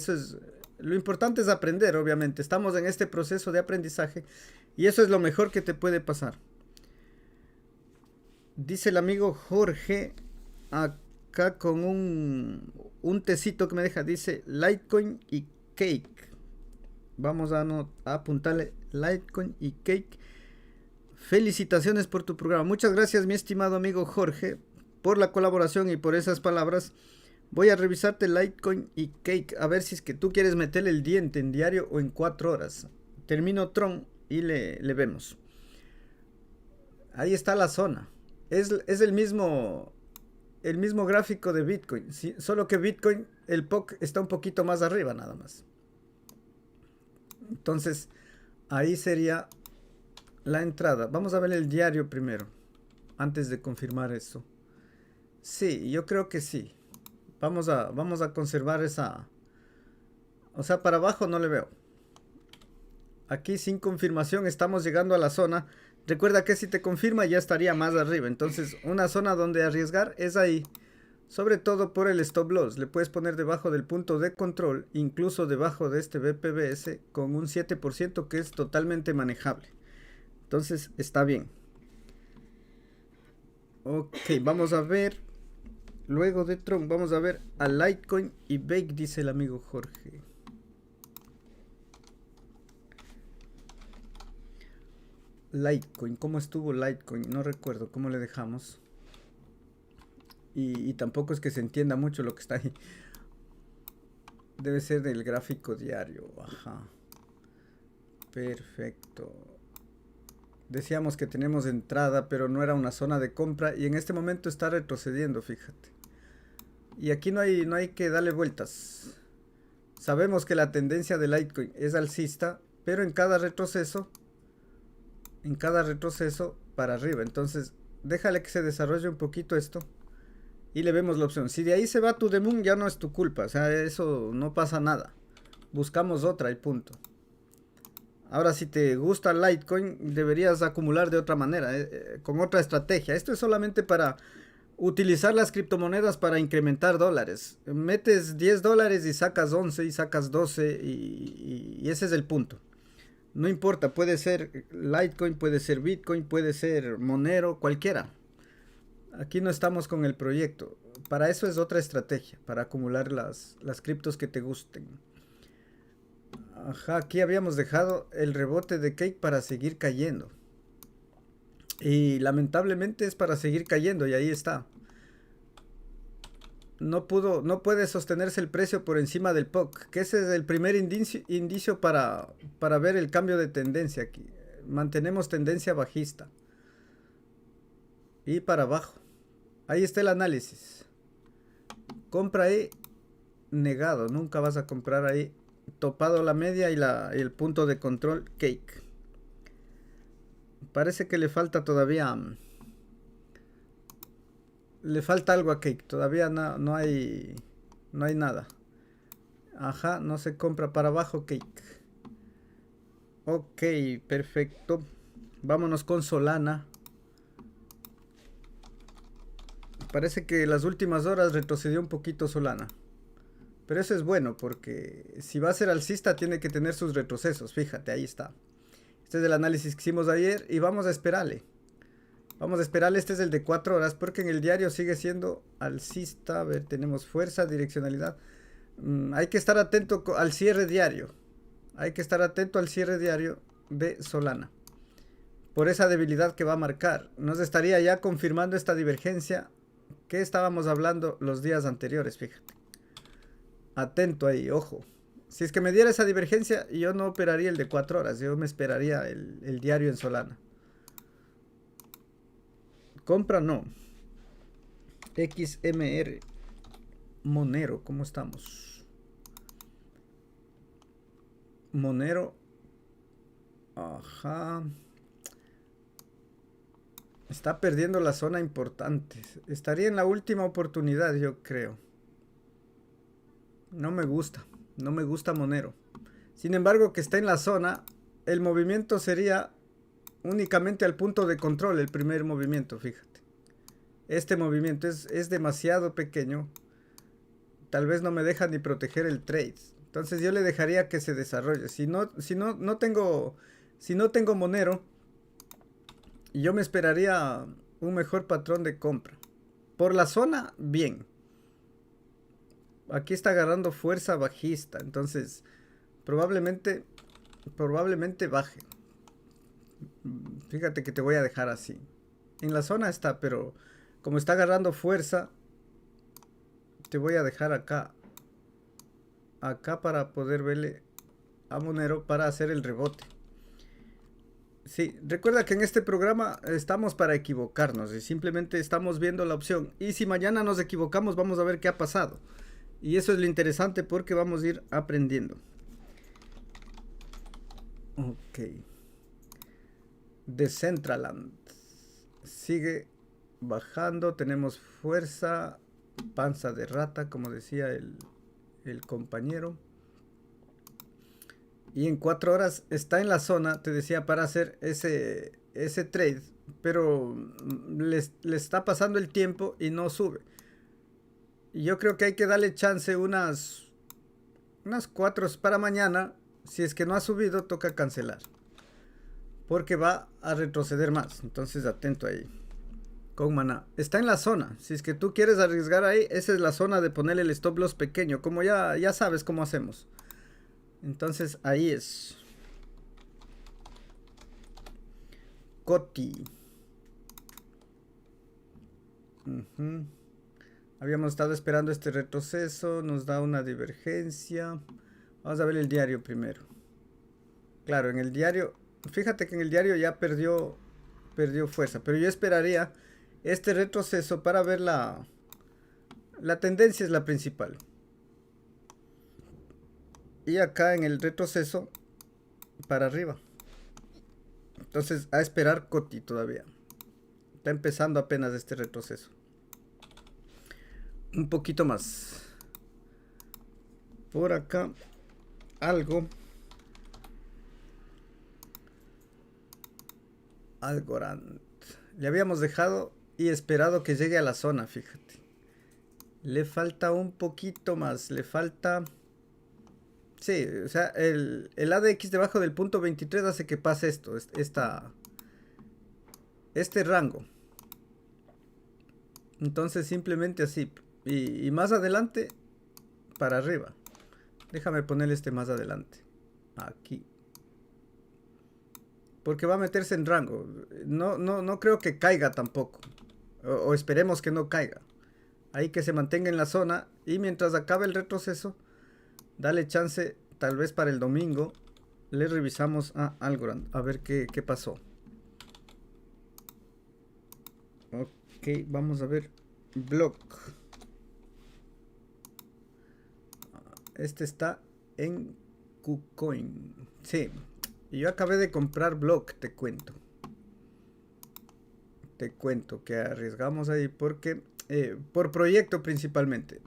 lo importante es aprender, obviamente. Estamos en este proceso de aprendizaje. Y eso es lo mejor que te puede pasar. Dice el amigo Jorge, acá con un tecito que me deja. Dice Litecoin y Cake. Vamos a apuntarle Litecoin y Cake. Felicitaciones por tu programa. Muchas gracias, mi estimado amigo Jorge, por la colaboración y por esas palabras. Voy a revisarte Litecoin y Cake, a ver si es que tú quieres meterle el diente en diario o en 4 horas. Termino Tron y le vemos. Ahí está la zona. Es el mismo gráfico de Bitcoin, ¿sí? Solo que Bitcoin, el POC está un poquito más arriba nada más. Entonces, ahí sería la entrada. Vamos a ver el diario primero, antes de confirmar eso. Sí, yo creo que sí. Vamos a conservar esa... O sea, para abajo no le veo. Aquí sin confirmación estamos llegando a la zona. Recuerda que si te confirma ya estaría más arriba. Entonces, una zona donde arriesgar es ahí. Sobre todo por el stop loss. Le puedes poner debajo del punto de control, incluso debajo de este BPBS, con un 7% que es totalmente manejable. Entonces está bien. Ok, vamos a ver. Luego de Tron, vamos a ver a Litecoin y Bake, dice el amigo Jorge. Litecoin, ¿cómo estuvo Litecoin? No recuerdo cómo le dejamos. Y tampoco es que se entienda mucho lo que está ahí. Debe ser del gráfico diario. Ajá. Perfecto. Decíamos que tenemos entrada, pero no era una zona de compra. Y en este momento está retrocediendo, fíjate. Y aquí no hay que darle vueltas. Sabemos que la tendencia de Litecoin es alcista, pero en cada retroceso para arriba. Entonces, déjale que se desarrolle un poquito esto. Y le vemos la opción. Si de ahí se va tu Moon, ya no es tu culpa. O sea, eso no pasa nada. Buscamos otra y punto. Ahora, si te gusta Litecoin, deberías acumular de otra manera, con otra estrategia. Esto es solamente para utilizar las criptomonedas para incrementar dólares. Metes $10 y sacas 11 y sacas 12 y ese es el punto. No importa, puede ser Litecoin, puede ser Bitcoin, puede ser Monero, cualquiera. Aquí no estamos con el proyecto. Para eso es otra estrategia, para acumular las criptos que te gusten. Ajá, aquí habíamos dejado el rebote de Cake para seguir cayendo. Y lamentablemente es para seguir cayendo y ahí está. No puede sostenerse el precio por encima del POC, que ese es el primer indicio para ver el cambio de tendencia aquí. Mantenemos tendencia bajista. Y para abajo. Ahí está el análisis. Compra ahí, negado. Nunca vas a comprar ahí. Topado la media y el punto de control Cake. Parece que le falta todavía. Le falta algo a Cake. Todavía no hay nada. Ajá, no se compra para abajo Cake. Ok, perfecto. Vámonos con Solana. Parece que las últimas horas retrocedió un poquito Solana. Pero eso es bueno porque si va a ser alcista tiene que tener sus retrocesos. Fíjate, ahí está. Este es el análisis que hicimos ayer y vamos a esperarle. Vamos a esperarle, este es el de 4 horas porque en el diario sigue siendo alcista. A ver, tenemos fuerza, direccionalidad. Hay que estar atento al cierre diario. Hay que estar atento al cierre diario de Solana. Por esa debilidad que va a marcar. Nos estaría ya confirmando esta divergencia que estábamos hablando los días anteriores, fíjate. Atento ahí, ojo. Si es que me diera esa divergencia, yo no operaría el de 4 horas. Yo me esperaría el diario en Solana. Compra no. XMR. Monero, ¿cómo estamos? Monero. Ajá. Está perdiendo la zona importante. Estaría en la última oportunidad, yo creo. No me gusta. No me gusta Monero. Sin embargo, que está en la zona, el movimiento sería únicamente al punto de control, el primer movimiento, fíjate. Este movimiento es demasiado pequeño. Tal vez no me deja ni proteger el trade. Entonces yo le dejaría que se desarrolle. Si no tengo Monero, yo me esperaría un mejor patrón de compra. Por la zona, bien. Aquí está agarrando fuerza bajista. Entonces, probablemente baje. Fíjate que te voy a dejar así. En la zona está, pero como está agarrando fuerza, te voy a dejar acá. Acá para poder verle a Monero para hacer el rebote. Sí, recuerda que en este programa estamos para equivocarnos y simplemente estamos viendo la opción. Y si mañana nos equivocamos, vamos a ver qué ha pasado. Y eso es lo interesante porque vamos a ir aprendiendo. Ok. Decentraland. Sigue bajando. Tenemos fuerza. Panza de rata, como decía el compañero. Y en 4 horas está en la zona, te decía, para hacer ese trade. Pero le está pasando el tiempo y no sube. Y yo creo que hay que darle chance unas 4 para mañana. Si es que no ha subido, toca cancelar. Porque va a retroceder más. Entonces atento ahí. Con Maná. Está en la zona. Si es que tú quieres arriesgar ahí, esa es la zona de ponerle el stop loss pequeño. Como ya sabes cómo hacemos. Entonces ahí es. Coti. Habíamos estado esperando este retroceso. Nos da una divergencia. Vamos a ver el diario primero. Claro, en el diario, fíjate que en el diario ya perdió fuerza, pero yo esperaría este retroceso para ver la tendencia es la principal. Y acá en el retroceso para arriba. Entonces a esperar Coti todavía. Está empezando apenas este retroceso. Un poquito más. Por acá algo. Algorand. Le habíamos dejado y esperado que llegue a la zona, fíjate. Le falta un poquito más. Le falta... Sí, o sea, el ADX debajo del punto 23 hace que pase esto. Este rango. Entonces simplemente así. Y más adelante para arriba. Déjame ponerle este más adelante. Aquí. Porque va a meterse en rango. No creo que caiga tampoco. O esperemos que no caiga. Ahí que se mantenga en la zona. Y mientras acabe el retroceso, dale chance, tal vez para el domingo. Le revisamos a Algorand. A ver qué pasó. Ok, vamos a ver. Block. Este está en KuCoin. Sí. Y yo acabé de comprar Block, te cuento. Te cuento que arriesgamos ahí porque... por proyecto principalmente.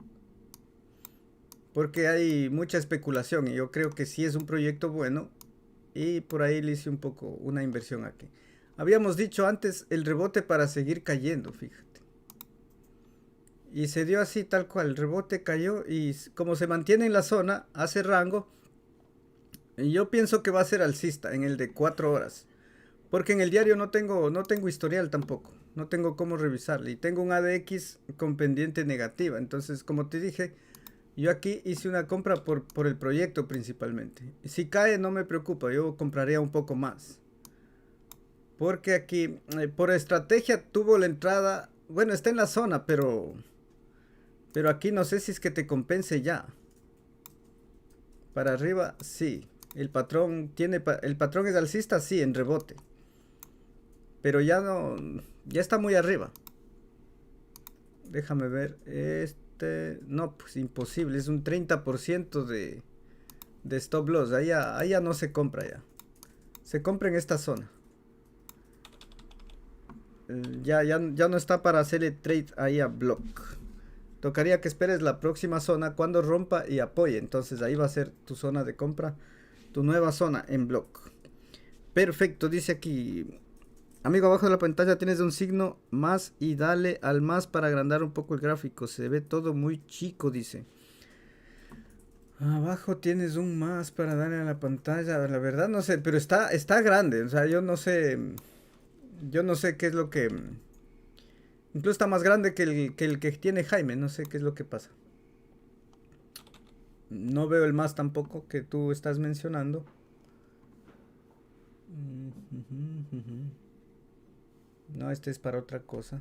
Porque hay mucha especulación y yo creo que sí es un proyecto bueno. Y por ahí le hice un poco una inversión aquí. Habíamos dicho antes el rebote para seguir cayendo, fíjate. Y se dio así tal cual, el rebote cayó y como se mantiene en la zona, hace rango. Y yo pienso que va a ser alcista en el de 4 horas. Porque en el diario no tengo historial tampoco. No tengo cómo revisarle. Y tengo un ADX con pendiente negativa. Entonces, como te dije, yo aquí hice una compra por el proyecto principalmente. Y si cae no me preocupa, yo compraría un poco más. Porque aquí, por estrategia tuvo la entrada... Bueno, está en la zona, pero aquí no sé si es que te compense ya. Para arriba, sí. El patrón es alcista, sí, en rebote. Pero ya no, ya está muy arriba. Déjame ver, no, pues imposible, es un 30% de stop loss. Ahí ya no se compra ya. Se compra en esta zona. Ya no está para hacerle trade ahí a Block. Tocaría que esperes la próxima zona cuando rompa y apoye. Entonces ahí va a ser tu zona de compra. Tu nueva zona en Block. Perfecto, dice aquí. Amigo, abajo de la pantalla tienes un signo más y dale al más para agrandar un poco el gráfico. Se ve todo muy chico, dice. Abajo tienes un más para darle a la pantalla. La verdad no sé, pero está grande. O sea, yo no sé qué es lo que... Incluso está más grande que el que tiene Jaime. No sé qué es lo que pasa. No veo el más tampoco que tú estás mencionando. No, este es para otra cosa.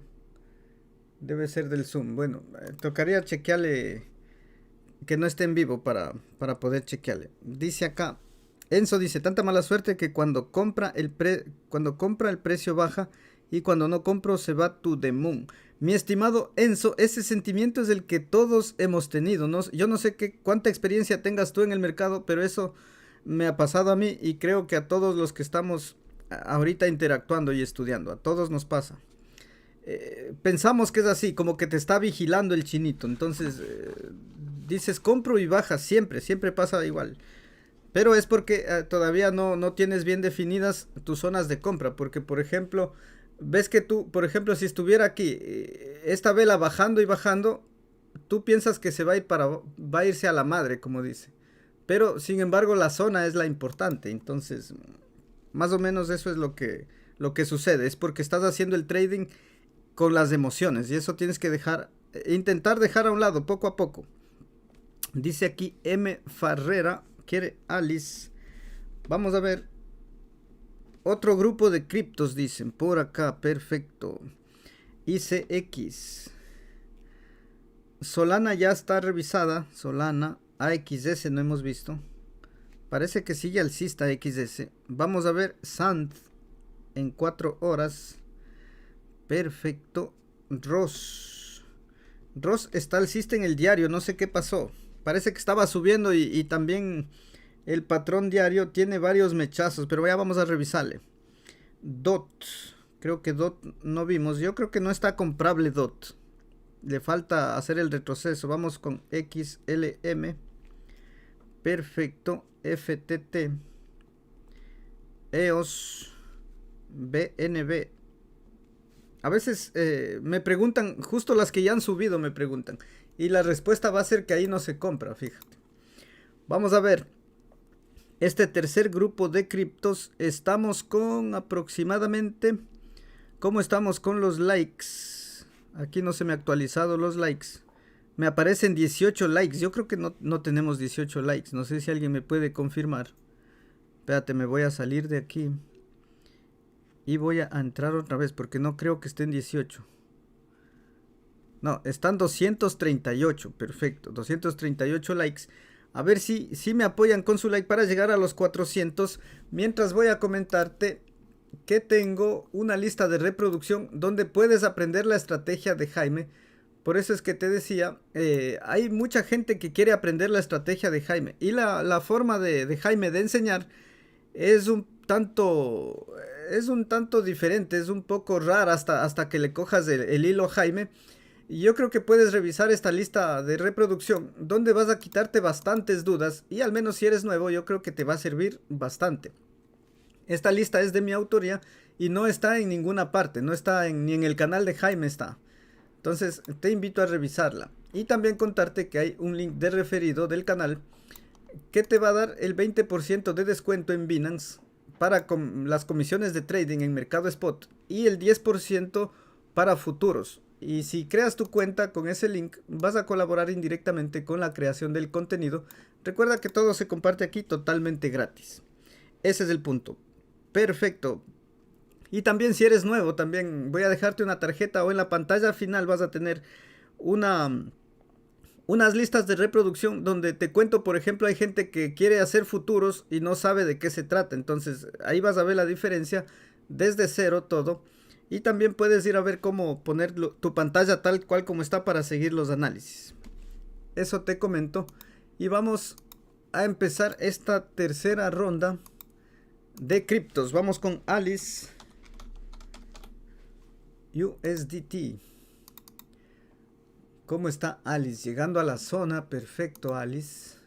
Debe ser del Zoom. Bueno, tocaría chequearle que no esté en vivo para poder chequearle. Dice acá, Enzo dice, tanta mala suerte que cuando compra el precio baja y cuando no compro se va to the moon. Mi estimado Enzo, ese sentimiento es el que todos hemos tenido, ¿no? Yo no sé cuánta experiencia tengas tú en el mercado, pero eso me ha pasado a mí y creo que a todos los que estamos ahorita interactuando y estudiando, a todos nos pasa. Pensamos que es así, como que te está vigilando el chinito, entonces dices compro y baja, siempre pasa igual. Pero es porque todavía no tienes bien definidas tus zonas de compra, porque por ejemplo... Ves que tú, por ejemplo, si estuviera aquí, esta vela bajando y bajando, tú piensas que va a irse a la madre, como dice. Pero, sin embargo, la zona es la importante. Entonces, más o menos eso es lo que sucede. Es porque estás haciendo el trading con las emociones. Y eso tienes que intentar dejar a un lado, poco a poco. Dice aquí M. Farrera, quiere Alice. Vamos a ver. Otro grupo de criptos dicen por acá, perfecto. ICX. Solana ya está revisada. Solana. AXS no hemos visto. Parece que sigue alcista XS. Vamos a ver Sand en 4 horas. Perfecto. Ross está alcista en el diario. No sé qué pasó. Parece que estaba subiendo y también el patrón diario tiene varios mechazos. Pero ya vamos a revisarle. DOT. Creo que DOT no vimos. Yo creo que no está comprable DOT. Le falta hacer el retroceso. Vamos con XLM. Perfecto. FTT. EOS. BNB. A veces me preguntan, justo las que ya han subido me preguntan. Y la respuesta va a ser que ahí no se compra, fíjate. Vamos a ver. Este tercer grupo de criptos. Estamos con aproximadamente... ¿Cómo estamos con los likes? Aquí no se me ha actualizado los likes. Me aparecen 18 likes. Yo creo que no tenemos 18 likes. No sé si alguien me puede confirmar. Espérate, me voy a salir de aquí. Y voy a entrar otra vez porque no creo que estén 18. No, están 238. Perfecto, 238 likes. A ver si me apoyan con su like para llegar a los 400. Mientras voy a comentarte que tengo una lista de reproducción donde puedes aprender la estrategia de Jaime. Por eso es que te decía, hay mucha gente que quiere aprender la estrategia de Jaime. Y la forma de Jaime de enseñar es un tanto diferente, es un poco rara hasta que le cojas el hilo a Jaime. Y yo creo que puedes revisar esta lista de reproducción donde vas a quitarte bastantes dudas. Y al menos si eres nuevo yo creo que te va a servir bastante. Esta lista es de mi autoría y no está en ninguna parte, no está ni en el canal de Jaime está. Entonces te invito a revisarla. Y también contarte que hay un link de referido del canal que te va a dar el 20% de descuento en Binance para las comisiones de trading en mercado spot y el 10% para futuros. Y si creas tu cuenta con ese link vas a colaborar indirectamente con la creación del contenido. Recuerda que todo se comparte aquí totalmente gratis. Ese es el punto. Perfecto. Y también si eres nuevo, también voy a dejarte una tarjeta o en la pantalla final vas a tener unas listas de reproducción donde te cuento, por ejemplo, hay gente que quiere hacer futuros y no sabe de qué se trata. Entonces ahí vas a ver la diferencia desde cero todo. Y también puedes ir a ver cómo poner tu pantalla tal cual como está para seguir los análisis. Eso te comento. Y vamos a empezar esta tercera ronda de criptos. Vamos con Alice USDT. ¿Cómo está Alice? Llegando a la zona. Perfecto, Alice.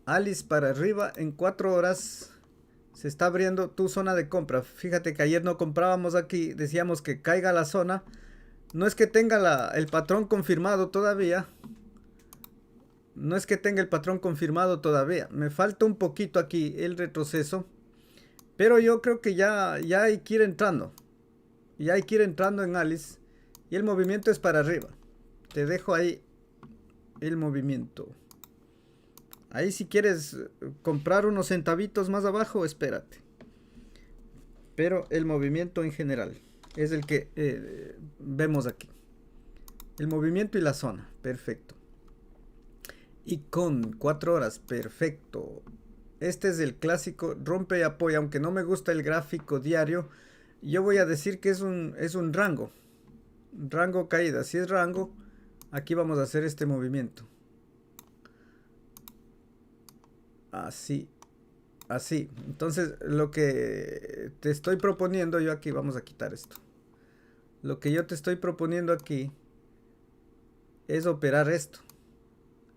Alice para arriba en 4 horas. Se está abriendo tu zona de compra. Fíjate que ayer no comprábamos aquí. Decíamos que caiga la zona. No es que tenga el patrón confirmado todavía. No es que tenga el patrón confirmado todavía. Me falta un poquito aquí el retroceso. Pero yo creo que ya hay que ir entrando. Ya hay que ir entrando en Alice. Y el movimiento es para arriba. Te dejo ahí el movimiento. Ahí si quieres comprar unos centavitos más abajo, espérate. Pero el movimiento en general es el que vemos aquí. El movimiento y la zona. Perfecto. Y con 4 horas. Perfecto. Este es el clásico rompe y apoya. Aunque no me gusta el gráfico diario, yo voy a decir que es un rango. Rango caída. Si es rango, aquí vamos a hacer este movimiento. Así. Así. Entonces lo que te estoy proponiendo yo aquí, vamos a quitar esto. Lo que yo te estoy proponiendo aquí es operar esto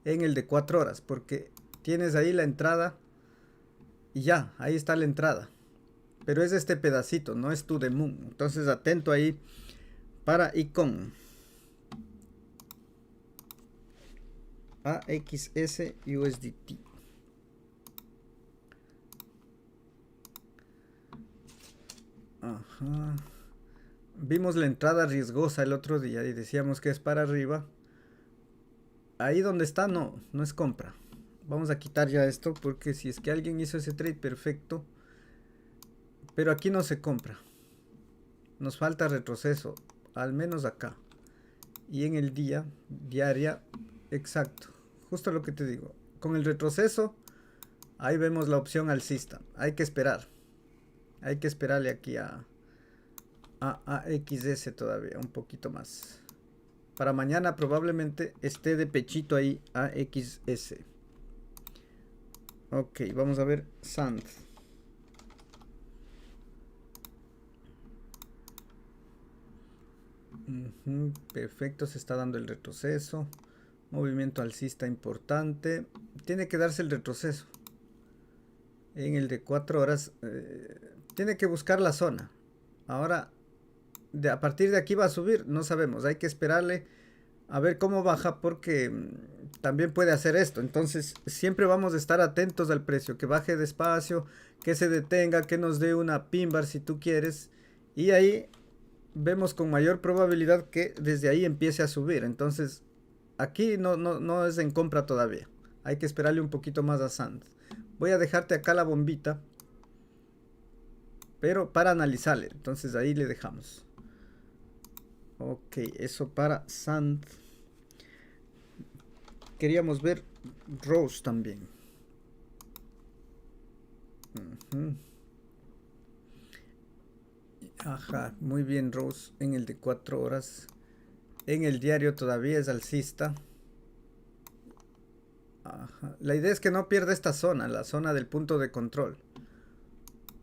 en el de 4 horas. Porque tienes ahí la entrada. Y ya, ahí está la entrada. Pero es este pedacito, no es tu de Moon. Entonces atento ahí para Icon. AXS USDT. Ajá. Vimos la entrada riesgosa el otro día y decíamos que es para arriba. Ahí donde está no es compra. Vamos a quitar ya esto porque si es que alguien hizo ese trade, perfecto. Pero aquí no se compra. Nos falta retroceso, al menos acá. Y en el diaria, exacto. Justo lo que te digo. Con el retroceso, Ahí vemos la opción alcista. Hay que esperar. Hay que esperarle aquí a AXS todavía, un poquito más. Para mañana probablemente esté de pechito ahí AXS. Ok, vamos a ver SAND. Perfecto, se está dando el retroceso. Movimiento alcista importante. Tiene que darse el retroceso. En el de 4 horas tiene que buscar la zona. Ahora, a partir de aquí va a subir, no sabemos. Hay que esperarle a ver cómo baja porque también puede hacer esto. Entonces, siempre vamos a estar atentos al precio. Que baje despacio, que se detenga, que nos dé una pin bar si tú quieres. Y ahí vemos con mayor probabilidad que desde ahí empiece a subir. Entonces, aquí no es en compra todavía. Hay que esperarle un poquito más a SAND. Voy a dejarte acá la bombita, pero para analizarle. Entonces ahí le dejamos. Ok, eso para SAND. Queríamos ver Rose también. Ajá, muy bien Rose en el de 4 horas. En el diario todavía es alcista. Ajá. La idea es que no pierda esta zona, la zona del punto de control.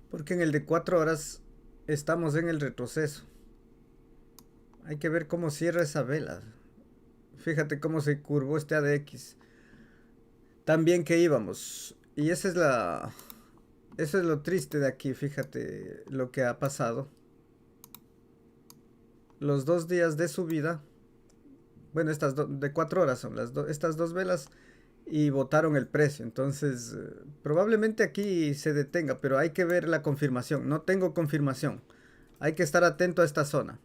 Porque en el de 4 horas estamos en el retroceso. Hay que ver cómo cierra esa vela. Fíjate cómo se curvó este ADX. También que íbamos. Y esa es la... Eso es lo triste de aquí, fíjate lo que ha pasado. Los 2 días de subida. Bueno, estas de 4 horas son estas dos velas. Y botaron el precio. Entonces, probablemente aquí se detenga. Pero hay que ver la confirmación. No tengo confirmación. Hay que estar atento a esta zona.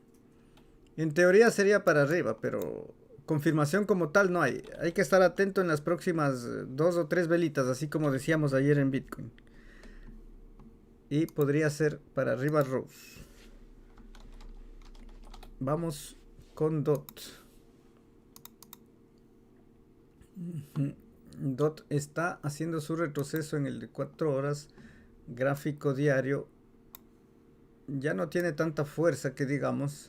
En teoría sería para arriba, pero confirmación como tal no hay. Hay que estar atento en las próximas 2 o 3 velitas, así como decíamos ayer en Bitcoin. Y podría ser para arriba Rose. Vamos con DOT. DOT está haciendo su retroceso en el de 4 horas. Gráfico diario. Ya no tiene tanta fuerza que digamos.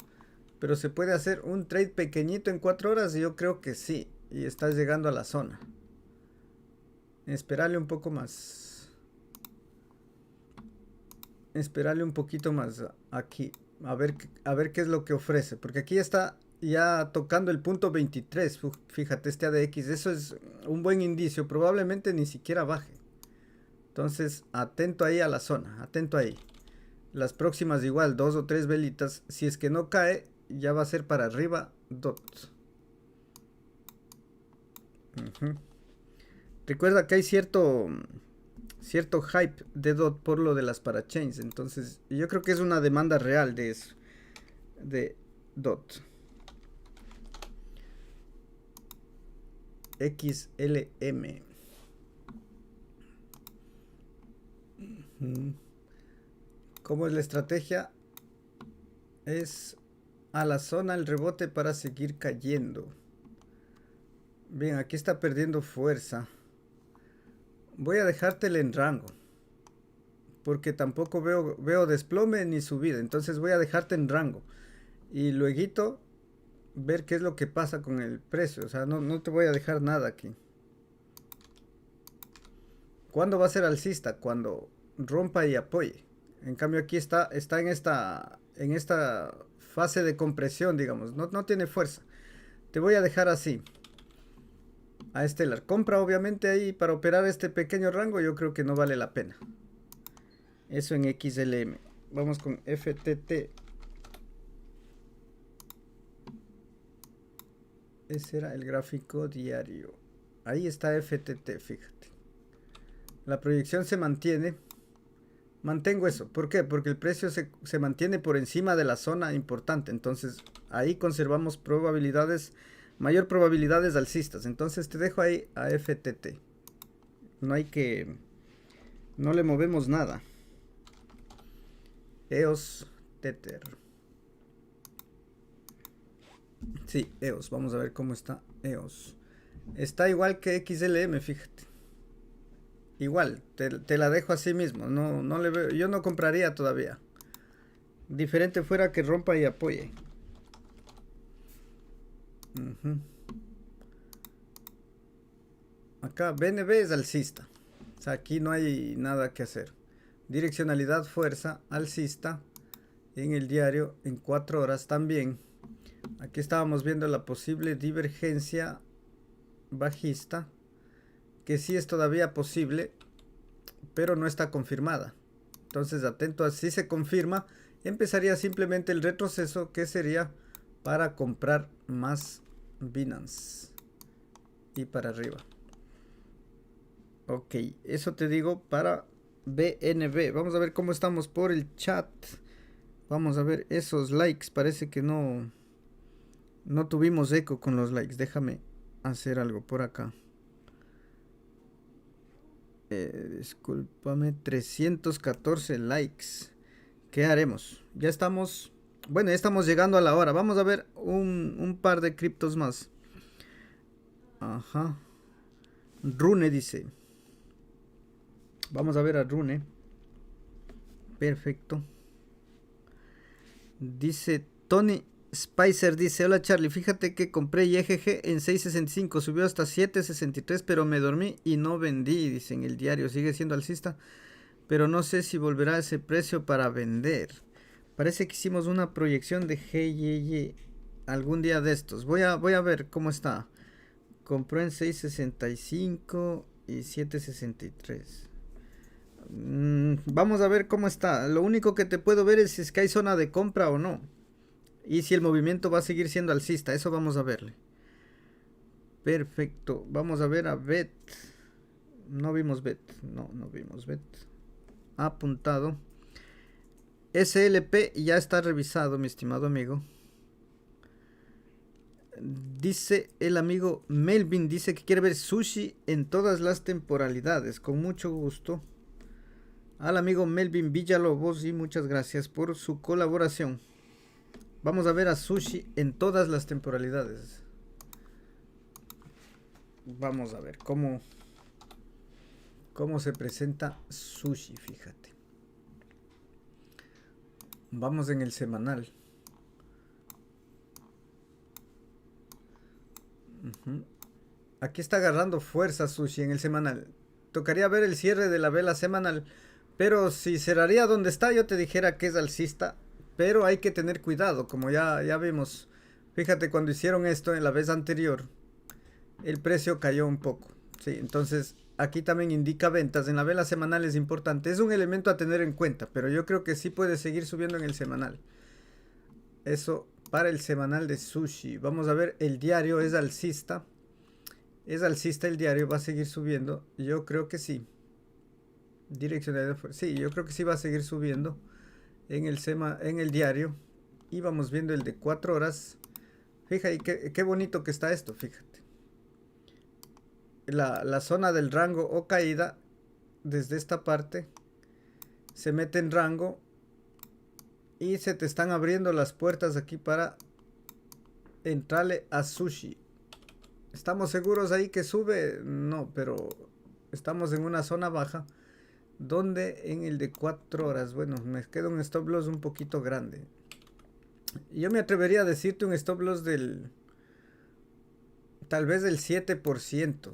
Pero se puede hacer un trade pequeñito en 4 horas. Y yo creo que sí. Y está llegando a la zona. Esperarle un poco más. Esperarle un poquito más aquí. A ver qué es lo que ofrece. Porque aquí está ya tocando el punto 23. Fíjate este ADX. Eso es un buen indicio. Probablemente ni siquiera baje. Entonces atento ahí a la zona. Atento ahí. Las próximas igual 2 o 3 velitas. Si es que no cae, ya va a ser para arriba DOT. Recuerda que hay cierto hype de DOT por lo de las parachains. Entonces yo creo que es una demanda real de eso. De DOT. XLM. ¿Cómo es la estrategia? Es a la zona el rebote para seguir cayendo. Bien, aquí está perdiendo fuerza. Voy a dejártela en rango. Porque tampoco veo desplome ni subida. Entonces voy a dejarte en rango. Y luego ver qué es lo que pasa con el precio. O sea, no te voy a dejar nada aquí. ¿Cuándo va a ser alcista? Cuando rompa y apoye. En cambio aquí está en esta fase de compresión, digamos. No tiene fuerza. Te voy a dejar así. A Stellar. Compra obviamente ahí para operar este pequeño rango. Yo creo que no vale la pena. Eso en XLM. Vamos con FTT. Ese era el gráfico diario. Ahí está FTT, fíjate. La proyección se mantiene. Mantengo eso. ¿Por qué? Porque el precio se mantiene por encima de la zona importante. Entonces ahí conservamos mayor probabilidades alcistas. Entonces te dejo ahí a FTT. No le movemos nada. EOS Tether. Sí, EOS. Vamos a ver cómo está EOS. Está igual que XLM, fíjate. igual, te la dejo así mismo. No le veo, yo no compraría todavía. Diferente fuera que rompa y apoye. Acá BNB es alcista. O sea, aquí no hay nada que hacer. Direccionalidad fuerza, alcista. En el diario en 4 horas también. Aquí estábamos viendo la posible divergencia bajista, que sí es todavía posible, pero no está confirmada. Entonces atento a si se confirma, empezaría simplemente el retroceso, que sería para comprar más Binance y para arriba. Ok, eso te digo para BNB. Vamos a ver cómo estamos por el chat. Vamos a ver esos likes. Parece que no tuvimos eco con los likes. Déjame hacer algo por acá. Discúlpame, 314 likes. ¿Qué haremos? Ya estamos, bueno, ya estamos llegando a la hora. Vamos a ver un par de criptos más. Ajá. Rune dice. Vamos a ver a Rune. Perfecto. Dice Tony Spicer, dice, hola Charlie, fíjate que compré YGG en 6.65, subió hasta 7.63, pero me dormí y no vendí, dice en el diario, sigue siendo alcista, pero no sé si volverá a ese precio para vender. Parece que hicimos una proyección de GYY algún día de estos. Voy a ver cómo está. Compró en 6.65 y 7.63. Vamos a ver cómo está. Lo único que te puedo ver es si es que hay zona de compra o no. Y si el movimiento va a seguir siendo alcista. Eso vamos a verle. Perfecto. Vamos a ver a BET. No vimos BET. No vimos BET. Apuntado. SLP ya está revisado, mi estimado amigo. Dice el amigo Melvin. Dice que quiere ver sushi en todas las temporalidades. Con mucho gusto. Al amigo Melvin Villalobos, y muchas gracias por su colaboración. Vamos a ver a sushi en todas las temporalidades. Vamos a ver cómo se presenta sushi, fíjate. Vamos en el semanal. Aquí está agarrando fuerza sushi en el semanal. Tocaría ver el cierre de la vela semanal. Pero si cerraría donde está, yo te dijera que es alcista. Pero hay que tener cuidado, como ya vimos. Fíjate, cuando hicieron esto en la vez anterior, el precio cayó un poco. Sí, entonces aquí también indica ventas. En la vela semanal es importante. Es un elemento a tener en cuenta, pero yo creo que sí puede seguir subiendo en el semanal. Eso para el semanal de sushi. Vamos a ver, el diario es alcista. Es alcista el diario, va a seguir subiendo. Yo creo que sí. Direccionalidad fuerza. Sí, yo creo que sí va a seguir subiendo en el diario. Y vamos viendo el de 4 horas. Fíjate qué bonito que está esto, fíjate. La zona del rango o caída desde esta parte se mete en rango y se te están abriendo las puertas aquí para entrarle a sushi. ¿Estamos seguros ahí que sube? No, pero estamos en una zona baja donde en el de 4 horas, bueno, me queda un stop loss un poquito grande. Yo me atrevería a decirte un stop loss del tal vez del 7%.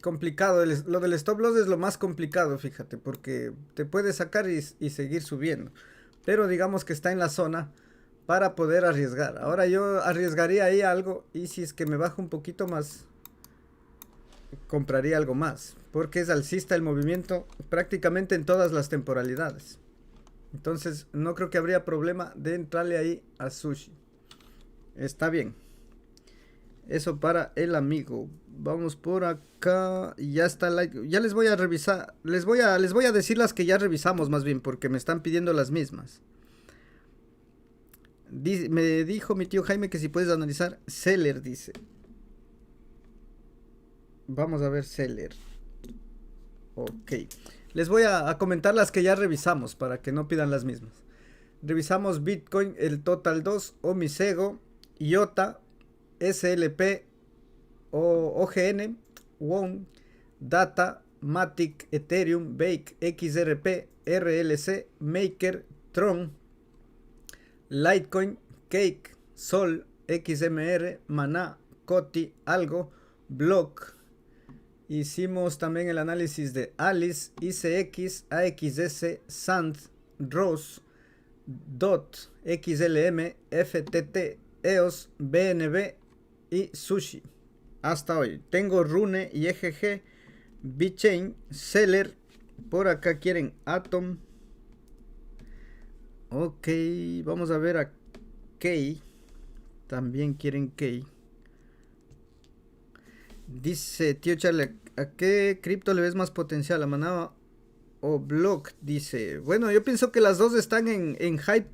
Complicado, lo del stop loss es lo más complicado, fíjate, porque te puede sacar y seguir subiendo, pero digamos que está en la zona para poder arriesgar. Ahora yo arriesgaría ahí algo, y si es que me baja un poquito más, compraría algo más, porque es alcista el movimiento prácticamente en todas las temporalidades. Entonces no creo que habría problema de entrarle ahí a sushi. Está bien. Eso para el amigo. Vamos por acá. Ya está like. Ya les voy a revisar. Les voy a decir las que ya revisamos más bien, porque me están pidiendo las mismas. Me dijo mi tío Jaime que si puedes analizar Seller, dice. Vamos a ver Seller. Ok. Les voy a comentar las que ya revisamos para que no pidan las mismas. Revisamos Bitcoin, el Total 2, Omisego, IOTA, SLP, OGN, WON, Data, Matic, Ethereum, Bake, XRP, RLC, Maker, Tron, Litecoin, Cake, Sol, XMR, Maná, Coti, Algo, Block. Hicimos también el análisis de Alice, ICX, AXS, Sand, Rose, DOT, XLM, FTT, EOS, BNB y Sushi. Hasta hoy. Tengo Rune y EGG, VeChain, Seller. Por acá quieren Atom. Ok, vamos a ver a Key. También quieren Key. Dice tío Charlie, ¿a qué cripto le ves más potencial? ¿A Maná o Block? Dice, bueno, yo pienso que las dos están en hype,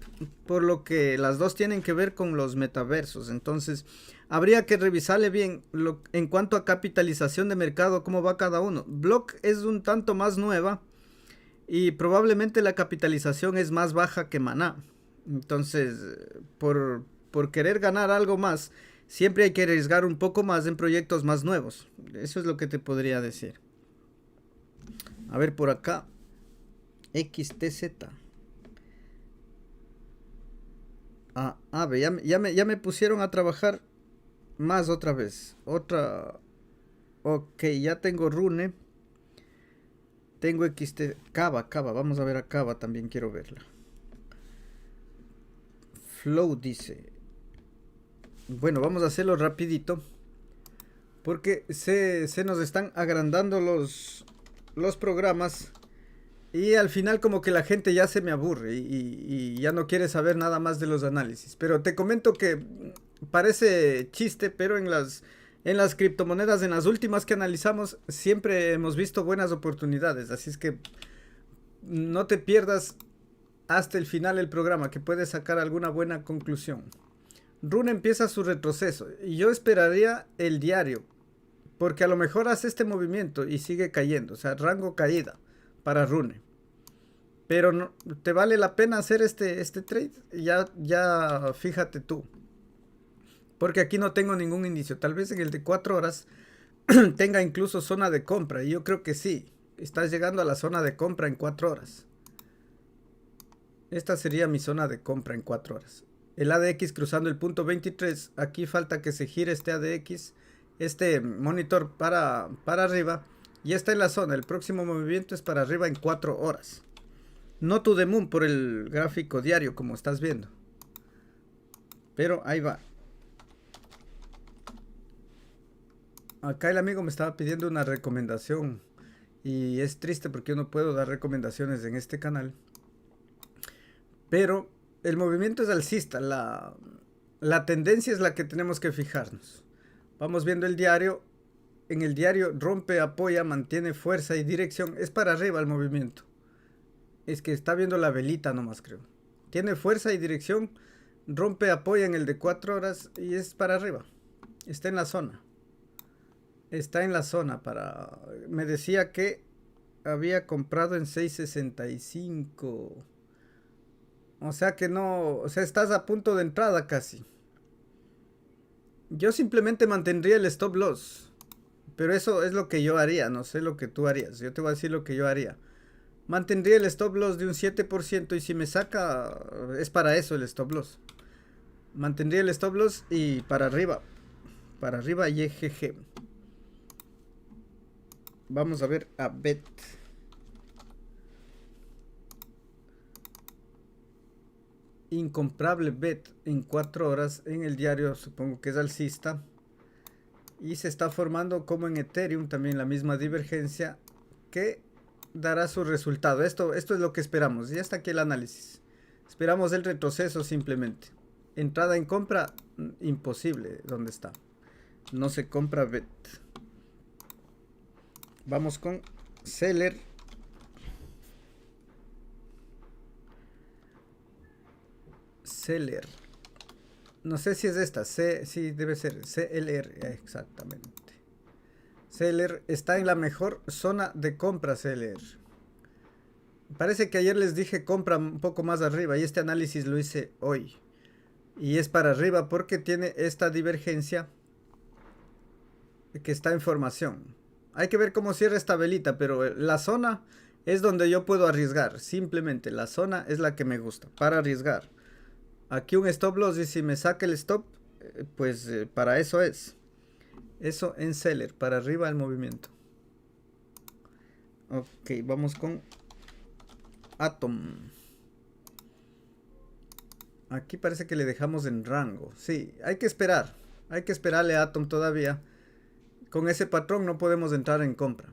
por lo que las dos tienen que ver con los metaversos. Entonces, habría que revisarle bien en cuanto a capitalización de mercado, cómo va cada uno. Block es un tanto más nueva y probablemente la capitalización es más baja que Maná. Entonces, por querer ganar algo más, siempre hay que arriesgar un poco más en proyectos más nuevos. Eso es lo que te podría decir. A ver por acá. XTZ. Ya me pusieron a trabajar más otra vez. Ok, ya tengo Rune. Tengo Kava. Vamos a ver a Kava, también quiero verla. Flow dice. Bueno, vamos a hacerlo rapidito, porque se nos están agrandando los programas y al final como que la gente ya se me aburre y ya no quiere saber nada más de los análisis. Pero te comento que parece chiste, pero en las criptomonedas, en las últimas que analizamos, siempre hemos visto buenas oportunidades. Así es que no te pierdas hasta el final el programa, que puedes sacar alguna buena conclusión. Rune empieza su retroceso y yo esperaría el diario, porque a lo mejor hace este movimiento y sigue cayendo, o sea, rango caída para Rune. Pero no, ¿te vale la pena hacer este trade? Ya fíjate tú, porque aquí no tengo ningún indicio. Tal vez en el de 4 horas tenga incluso zona de compra, y yo creo que sí, estás llegando a la zona de compra en 4 horas. Esta sería mi zona de compra en 4 horas. El ADX cruzando el punto 23. Aquí falta que se gire este ADX, este monitor para arriba. Y está en la zona. El próximo movimiento es para arriba en 4 horas. No to the moon por el gráfico diario, como estás viendo. Pero ahí va. Acá el amigo me estaba pidiendo una recomendación. Y es triste porque yo no puedo dar recomendaciones en este canal. Pero el movimiento es alcista, la tendencia es la que tenemos que fijarnos. Vamos viendo el diario. En el diario rompe, apoya, mantiene fuerza y dirección. Es para arriba el movimiento. Es que está viendo la velita nomás, creo. Tiene fuerza y dirección. Rompe, apoya en el de 4 horas y es para arriba. Está en la zona. Está en la zona para... Me decía que había comprado en 6.65. O sea que no, o sea, estás a punto de entrada casi. Yo simplemente mantendría el stop loss. Pero eso es lo que yo haría, no sé lo que tú harías. Yo te voy a decir lo que yo haría. Mantendría el stop loss de un 7% y si me saca, es para eso el stop loss. Mantendría el stop loss y para arriba. Para arriba y EGG. Vamos a ver a BET. Incomprable BET en 4 horas en el diario, supongo que es alcista, y se está formando como en Ethereum también la misma divergencia que dará su resultado. Esto es lo que esperamos. Ya está aquí el análisis. Esperamos el retroceso simplemente. Entrada en compra imposible. ¿Dónde está? No se compra BET. Vamos con Seller. Seller. No sé si es esta. Sí, debe ser. CLR. Exactamente. Seller está en la mejor zona de compra. Seller. Parece que ayer les dije compra un poco más arriba. Y este análisis lo hice hoy. Y es para arriba porque tiene esta divergencia que está en formación. Hay que ver cómo cierra esta velita, pero la zona es donde yo puedo arriesgar. Simplemente la zona es la que me gusta para arriesgar. Aquí un stop loss y si me saca el stop, pues para eso es. Eso en seller, para arriba el movimiento. Ok, vamos con Atom. Aquí parece que le dejamos en rango. Sí, hay que esperar. Hay que esperarle a Atom todavía. Con ese patrón no podemos entrar en compra.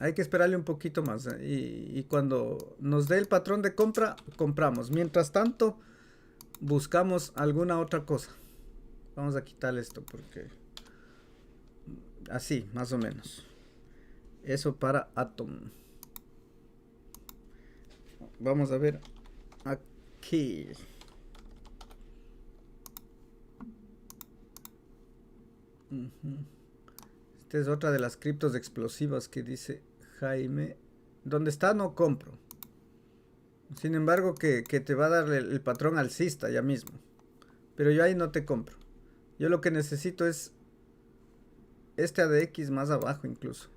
Hay que esperarle un poquito más. Y cuando nos dé el patrón de compra, compramos. Mientras tanto, buscamos alguna otra cosa. Vamos a quitar esto porque... Así, más o menos. Eso para Atom. Vamos a ver aquí. Esta es otra de las criptos explosivas que dice Jaime. Donde está no compro. Sin embargo que te va a dar el patrón alcista ya mismo. Pero yo ahí no te compro. Yo lo que necesito es este ADX más abajo incluso.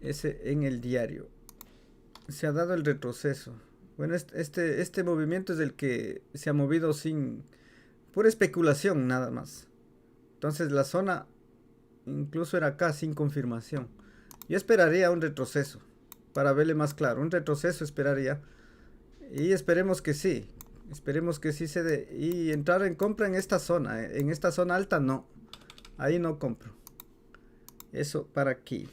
Ese en el diario. Se ha dado el retroceso. Bueno, este movimiento es el que se ha movido sin... pura especulación nada más. Entonces la zona incluso era acá sin confirmación. Yo esperaría un retroceso para verle más claro. Un retroceso esperaría. Y esperemos que sí. Esperemos que sí se dé. Y entrar en compra en esta zona. En esta zona alta no. Ahí no compro. Eso para aquí.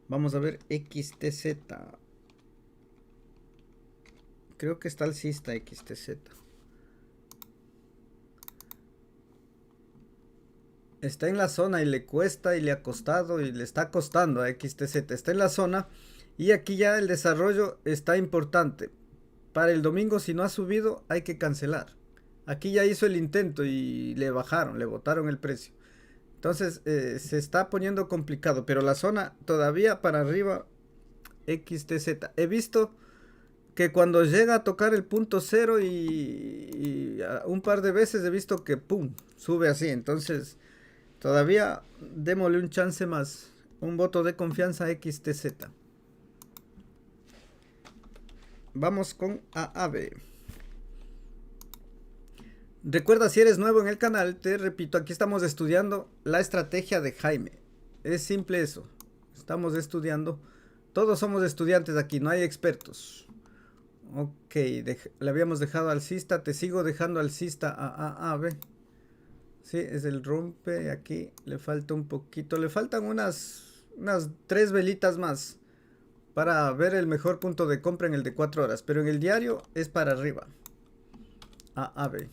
Vamos a ver XTZ. Creo que está alcista XTZ. Está en la zona y le cuesta y le ha costado y le está costando a XTZ. Está en la zona y aquí ya el desarrollo está importante. Para el domingo si no ha subido hay que cancelar. Aquí ya hizo el intento y le bajaron, le botaron el precio. Entonces se está poniendo complicado, pero la zona todavía para arriba XTZ. He visto que cuando llega a tocar el punto cero y un par de veces he visto que pum, sube así. Entonces todavía démosle un chance más, un voto de confianza a XTZ. Vamos con AAB. Recuerda, si eres nuevo en el canal, te repito, aquí estamos estudiando la estrategia de Jaime. Es simple eso. Estamos estudiando. Todos somos estudiantes aquí, no hay expertos. Ok, le habíamos dejado alcista. Te sigo dejando alcista a AAB. Sí, es el rompe. Aquí le falta un poquito. Le faltan unas 3 velitas más para ver el mejor punto de compra en el de 4 horas. Pero en el diario es para arriba. AAB.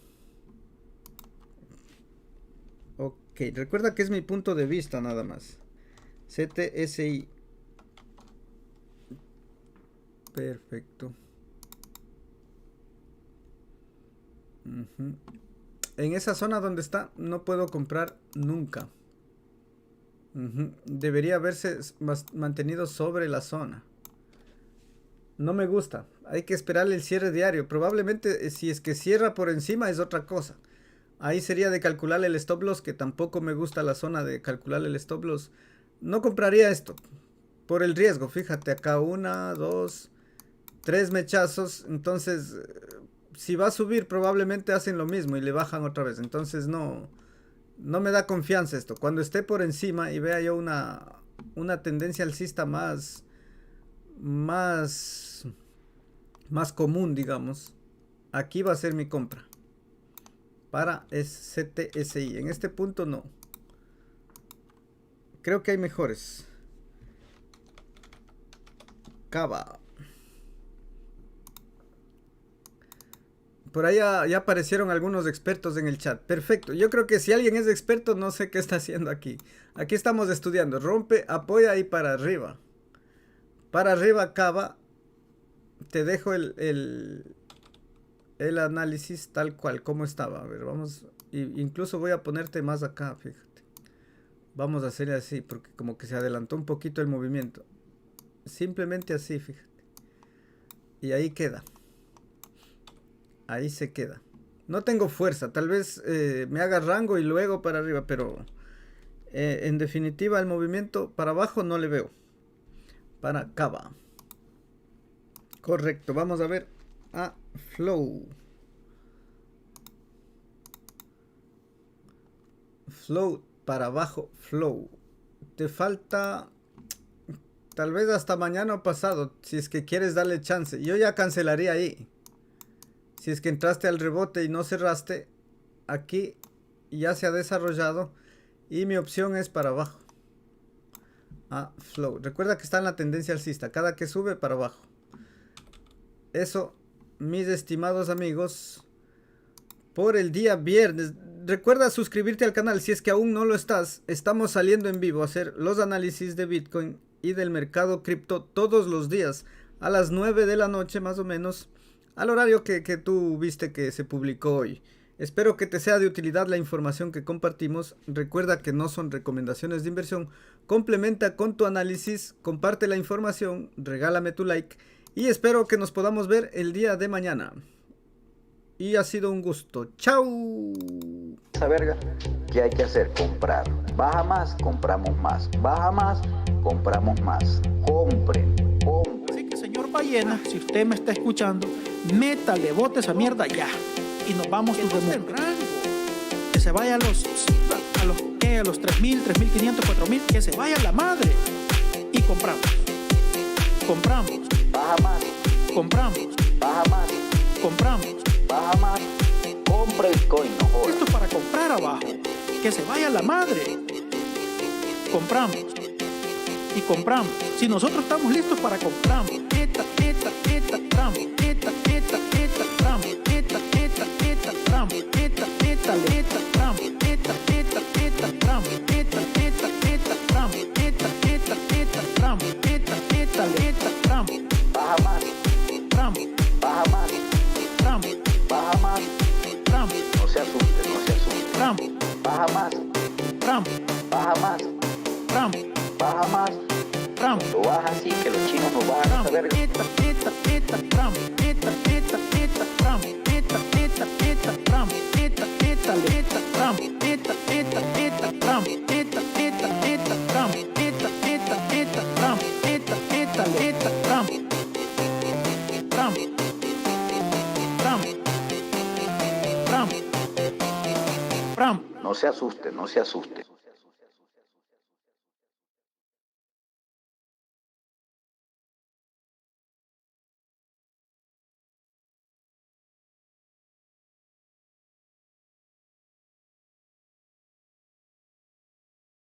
Ok, recuerda que es mi punto de vista nada más. CTSI. Perfecto. En esa zona donde está no puedo comprar nunca. Debería haberse mantenido sobre la zona. No me gusta. Hay que esperarle el cierre diario. Probablemente si es que cierra por encima es otra cosa. Ahí sería de calcular el stop loss, que tampoco me gusta la zona de calcular el stop loss. No compraría esto por el riesgo. Fíjate acá 1, 2, 3 mechazos. Entonces si va a subir probablemente hacen lo mismo y le bajan otra vez. Entonces no me da confianza esto. Cuando esté por encima y vea yo una tendencia alcista más común, digamos, aquí va a ser mi compra para CTSI. En este punto no. Creo que hay mejores. Cava. Por ahí ya aparecieron algunos expertos en el chat. Perfecto. Yo creo que si alguien es experto, no sé qué está haciendo aquí. Aquí estamos estudiando. Rompe, apoya y para arriba. Para arriba, Cava. Te dejo el análisis tal cual, como estaba. A ver, vamos. Incluso voy a ponerte más acá, fíjate. Vamos a hacer así, porque como que se adelantó un poquito el movimiento. Simplemente así, fíjate. Y ahí queda. Ahí se queda. No tengo fuerza, tal vez me haga rango y luego para arriba, pero en definitiva el movimiento para abajo no le veo. Para acá va. Correcto, vamos a ver a Flow. Flow para abajo, Flow. Te falta tal vez hasta mañana o pasado, si es que quieres darle chance. Yo ya cancelaría ahí. Si es que entraste al rebote y no cerraste, aquí ya se ha desarrollado y mi opción es para abajo. Flow. Recuerda que está en la tendencia alcista, cada que sube para abajo. Eso, mis estimados amigos, por el día viernes. Recuerda suscribirte al canal si es que aún no lo estás. Estamos saliendo en vivo a hacer los análisis de Bitcoin y del mercado cripto todos los días a las 9 de la noche más o menos, al horario que tú viste que se publicó hoy. Espero que te sea de utilidad la información que compartimos. Recuerda que no son recomendaciones de inversión. Complementa con tu análisis, comparte la información, regálame tu like y espero que nos podamos ver el día de mañana. Y ha sido un gusto. ¡Chao! Esa verga, ¿qué hay que hacer? Comprar. Baja más, compramos más. Baja más, compramos más. Compren, compren. Así que, señor Ballena, si usted me está escuchando, métale, bote esa mierda ya. Y nos vamos to the moon. Que se vaya a los 3.000, 3.500, 4.000, que se vaya la madre. Y compramos. Compramos. Baja más, Compramos. baja más, Compramos. baja más. Compre Bitcoin, no jodas. Esto es para comprar abajo. Que se vaya la madre. Compramos. Y compramos. Si nosotros estamos listos para comprar. Tramo. Baja más, baja más, baja más. No se asuste, no se asuste. Baja más, baja más, baja más. Lo baja así que los chinos nos bajan esta verga. No se asuste, no se asuste.